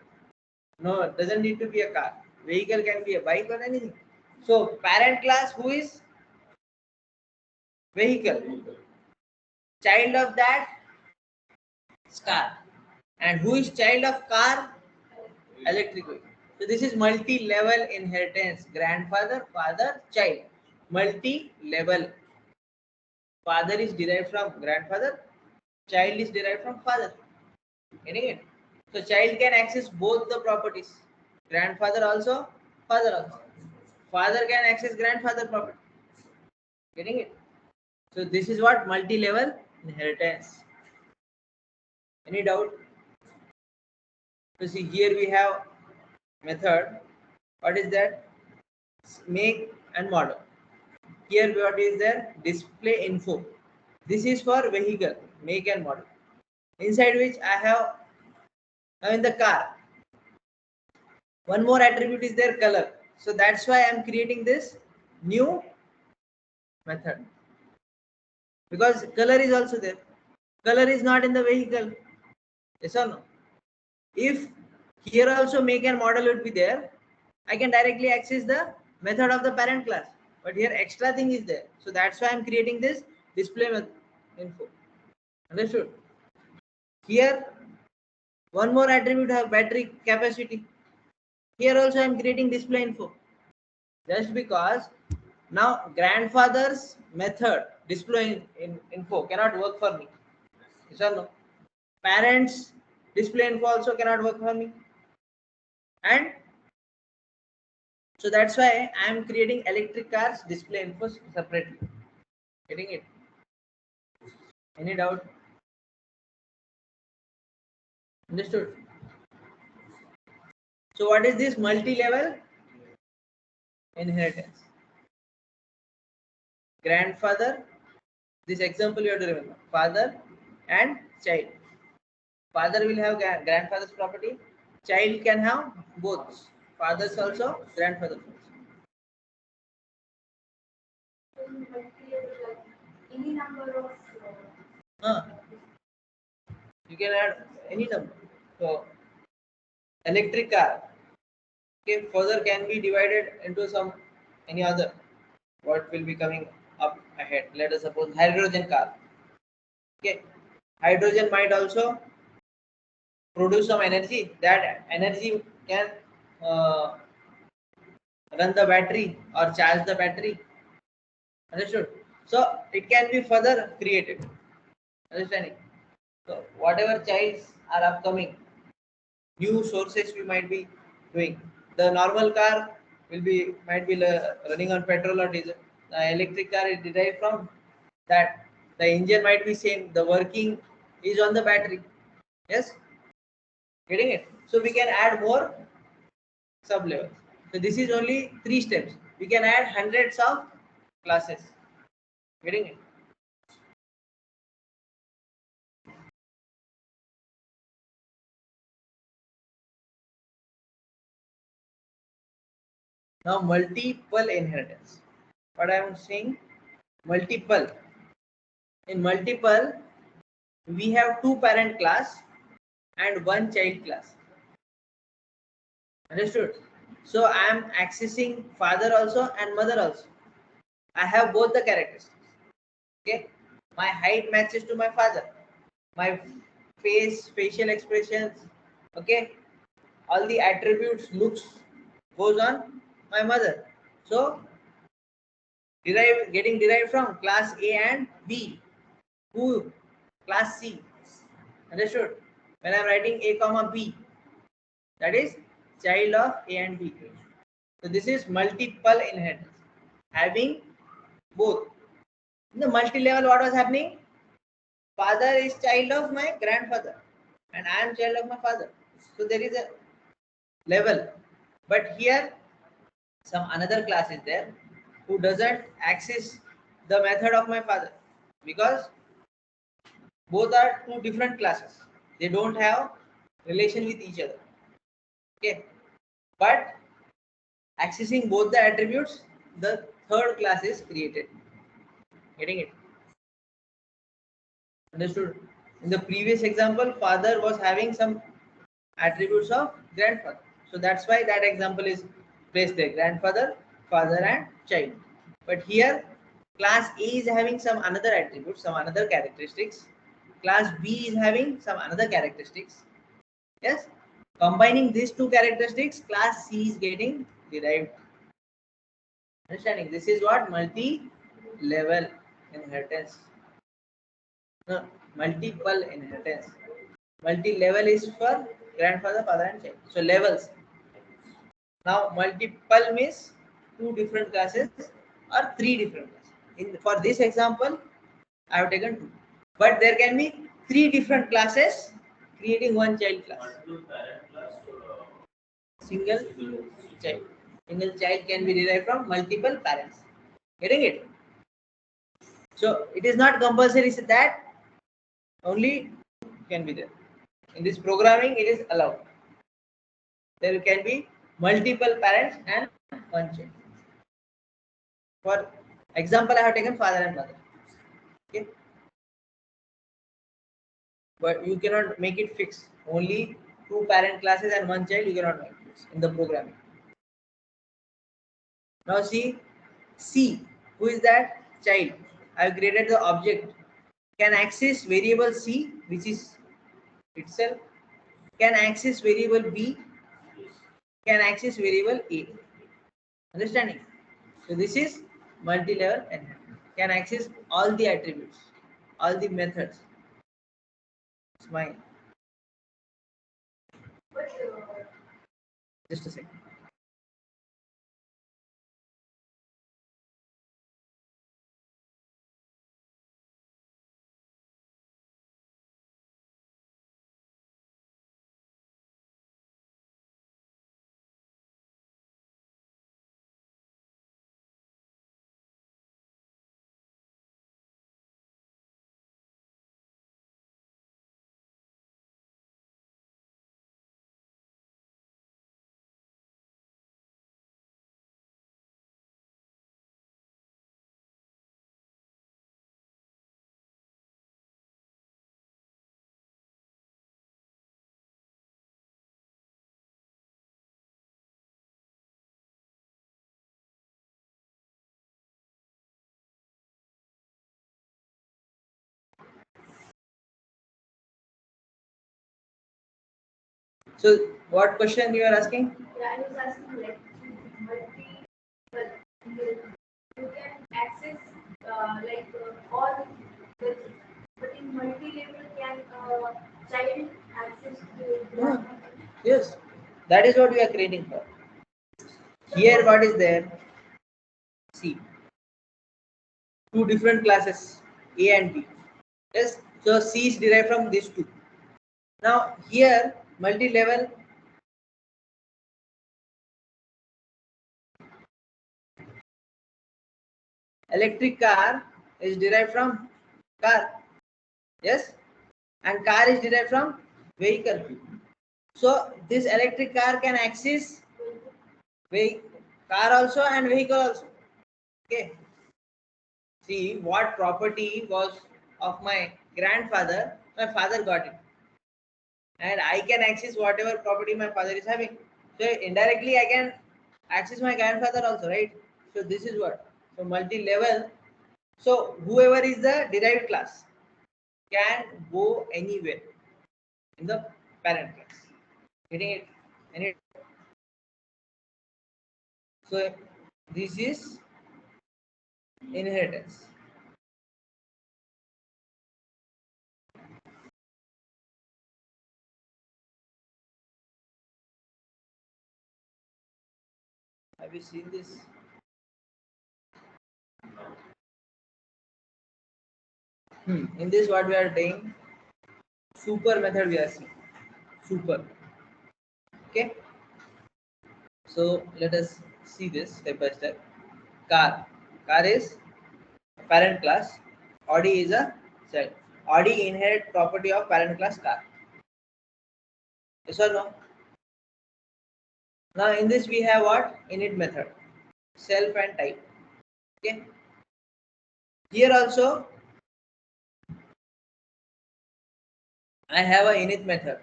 No, it doesn't need to be a car. Vehicle can be a bike or anything. So parent class, who is vehicle? Child of that is car. And who is child of car? Electric vehicle. So this is multi-level inheritance. Grandfather, father, child. Multi-level. Father is derived from grandfather. Child is derived from father. Getting it? So child can access both the properties. Grandfather also, father also. Father can access grandfather property. Getting it? So this is what multi-level inheritance. Any doubt? So see here we have method. What is that? Make and model. Here what is there? Display info. This is for vehicle, make and model. Inside which I have now in the car. One more attribute is there, color. So that's why I am creating this new method. Because color is also there. Color is not in the vehicle. Yes or no? If here also make and model would be there, I can directly access the method of the parent class. But here extra thing is there. So that's why I'm creating this display info. Understood? Here one more attribute have battery capacity. Here also I'm creating display info. Just because now grandfather's method display info cannot work for me. Yes or no? Parents display info also cannot work for me. And so that's why I am creating electric cars display info separately. Getting it? Any doubt? Understood? So what is this multi-level inheritance? Grandfather, this example you have to remember. Father and child. Father will have grandfather's property. Child can have both. Fathers also, grandfathers also. Any number of You can add any number. So electric car, okay, further can be divided into some any other. What will be coming up ahead? Let us suppose hydrogen car. Okay, hydrogen might also produce some energy. That energy can uh, run the battery or charge the battery. Understood? So it can be further created. Understanding? So whatever childs are upcoming, new sources we might be doing. The normal car will be might be running on petrol or diesel. The electric car is derived from that. The engine might be same. The working is on the battery. Yes, getting it. So we can add more sub-levels. So this is only 3 steps. We can add hundreds of classes. Getting it? Now multiple inheritance. What I am saying, multiple. In multiple, we have 2 parent class and 1 child class. Understood? So I am accessing father also and mother also. I have both the characteristics. Okay, my height matches to my father, my facial expressions, okay, all the attributes, looks goes on my mother. So getting derived from class A and B. Who? Class C. Understood? When I'm writing A comma B, that is child of A and B. So this is multiple inheritance, having both. In the multi-level, what was happening? Father is child of my grandfather, and I am child of my father. So there is a level. But here, some another class is there who doesn't access the method of my father, because both are 2 different classes. They don't have relation with each other. Okay, but accessing both the attributes, the third class is created. Getting it? Understood? In the previous example, father was having some attributes of grandfather. So that's why that example is placed there. Grandfather, father and child. But here, class A is having some another attributes, some another characteristics. Class B is having some another characteristics. Yes? Combining these 2 characteristics, class C is getting derived. Understanding? This is what multi-level inheritance. No, multiple inheritance. Multi-level is for grandfather, father and child. So levels. Now multiple means 2 different classes or 3 different classes. For this example, I have taken 2. But there can be 3 different classes creating 1 child class. Multiple parent class or Single child. Single child can be derived from multiple parents. Getting it? So it is not compulsory that only can be there. In this programming, it is allowed. There can be multiple parents and 1 child. For example, I have taken father and mother. Okay, but you cannot make it fixed. Only 2 parent classes and 1 child you cannot make it fixed in the programming. Now see C. Who is that? Child. I have created the object. Can access variable C, which is itself. Can access variable B. Can access variable A. Understanding? So this is multi-level enhancement. Can access all the attributes, all the methods. It's mine. But Just a second. So what question you are asking? yeah, I was asking like multi, but you can access all the, but in multi-level can child access to Yeah. Yes. That is what we are creating for. Here what is there? See. 2 different classes, A and B. Yes. So C is derived from these 2. Now here multi-level Electric car is derived from car. Yes, and car is derived from vehicle. So this electric car can access car also and vehicle also. Okay. See what property was of my grandfather, my father got it, and I can access whatever property my father is having. So indirectly I can access my grandfather also, right? So this is what. So multi-level. So whoever is the derived class can go anywhere in the parent class. Getting it? Any? So this is inheritance. Have you seen this? In this, what we are doing, super method we are seeing. Super. Okay. So let us see this step by step. Car. Car is parent class. Audi is a child. Audi inherit property of parent class car. Yes or no? Now in this we have what? Init method. Self and type. Okay. Here also I have a init method.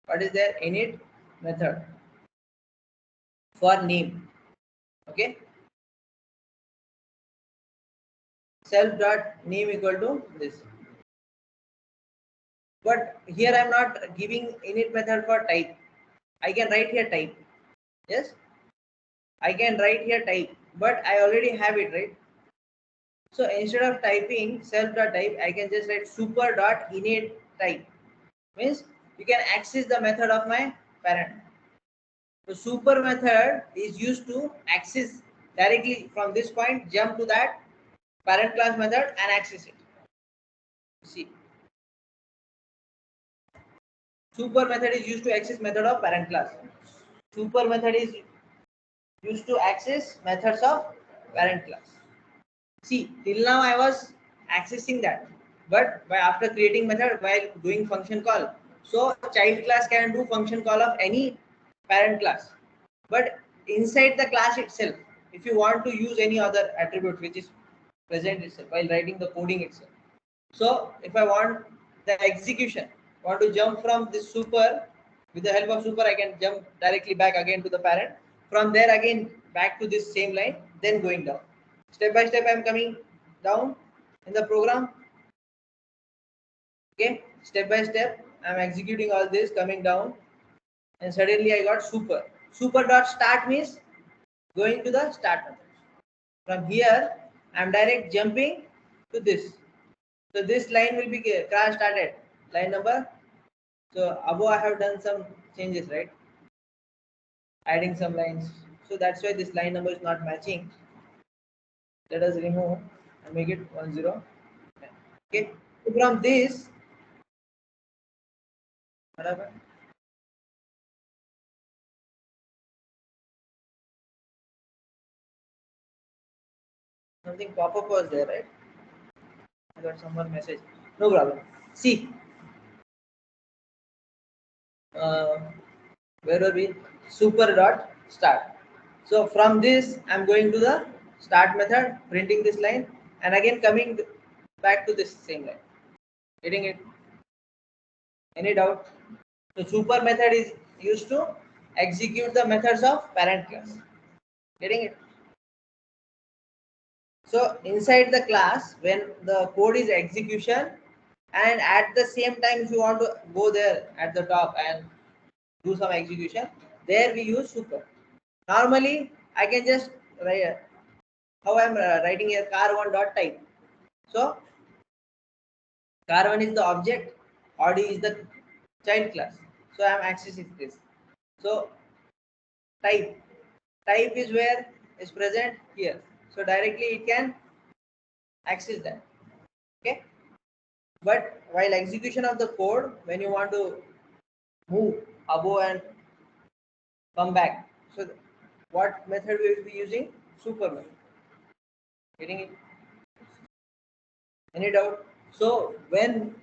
What is there? Init method for name. Okay. Self dot name equal to this. But here I am not giving init method for type. I can write here type. Yes, I can write here type, but I already have it, right? So instead of typing self dot type, I can just write super dot init type. Means you can access the method of my parent. So super method is used to access directly from this point, jump to that parent class method and access it. See, super method is used to access method of parent class. Super method is used to access methods of parent class. See, till now I was accessing that, but by after creating method while doing function call, so child class can do function call of any parent class, but inside the class itself, if you want to use any other attribute which is present itself while writing the coding itself. So if I want the execution, want to jump from this super, with the help of super, I can jump directly back again to the parent. From there again back to this same line, then going down. Step by step, I am coming down in the program. Okay, step by step, I am executing all this, coming down, and suddenly I got super. Super dot start means going to the start method. From here, I am direct jumping to this. So this line will be class started. Line number. So above I have done some changes, right? Adding some lines. So that's why this line number is not matching. Let us remove and make it 10. Okay. So from this, what happened? Something pop-up was there, right? I got someone message. No problem. See, uh, where were we? Super dot start. So from this, I'm going to the start method, printing this line, and again coming back to this same line. Getting it? Any doubt? So super method is used to execute the methods of parent class. Getting it? So inside the class, when the code is execution, and at the same time, if you want to go there at the top and do some execution, there we use super. Normally, I can just write how I'm writing here car1 dot type. So car1 is the object, Audi is the child class. So I'm accessing this. So type is where is present here. So directly it can access that. Okay. But while execution of the code, when you want to move above and come back, so what method we will be using? Super method. Getting it? Any doubt? So when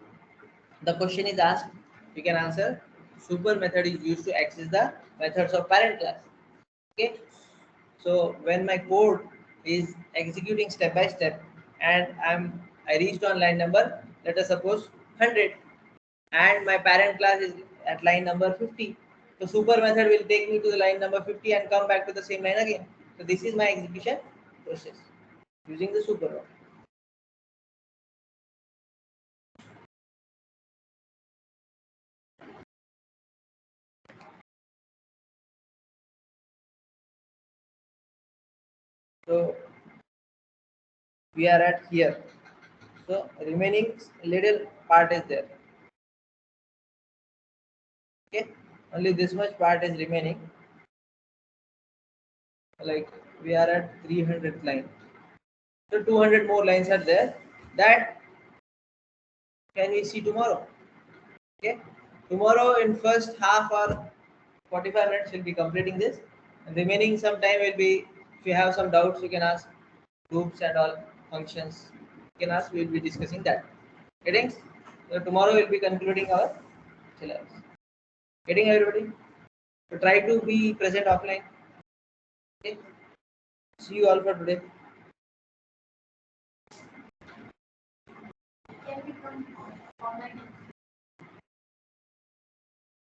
the question is asked, we can answer super method is used to access the methods of parent class. Okay. So when my code is executing step by step and I reached on line number, let us suppose 100, and my parent class is at line number 50. So super method will take me to the line number 50 and come back to the same line again. So this is my execution process using the super method. So we are at here. So remaining little part is there. Okay, only this much part is remaining. Like we are at 300th line. So 200 more lines are there. That can we see tomorrow? Okay, tomorrow in first half or 45 minutes we'll be completing this, and remaining some time will be, if you have some doubts you can ask, groups and all functions you can ask, we'll be discussing that. Getting? So tomorrow we'll be concluding our syllabus. Getting everybody? So try to be present offline. Okay. See you all for today. Can we come online?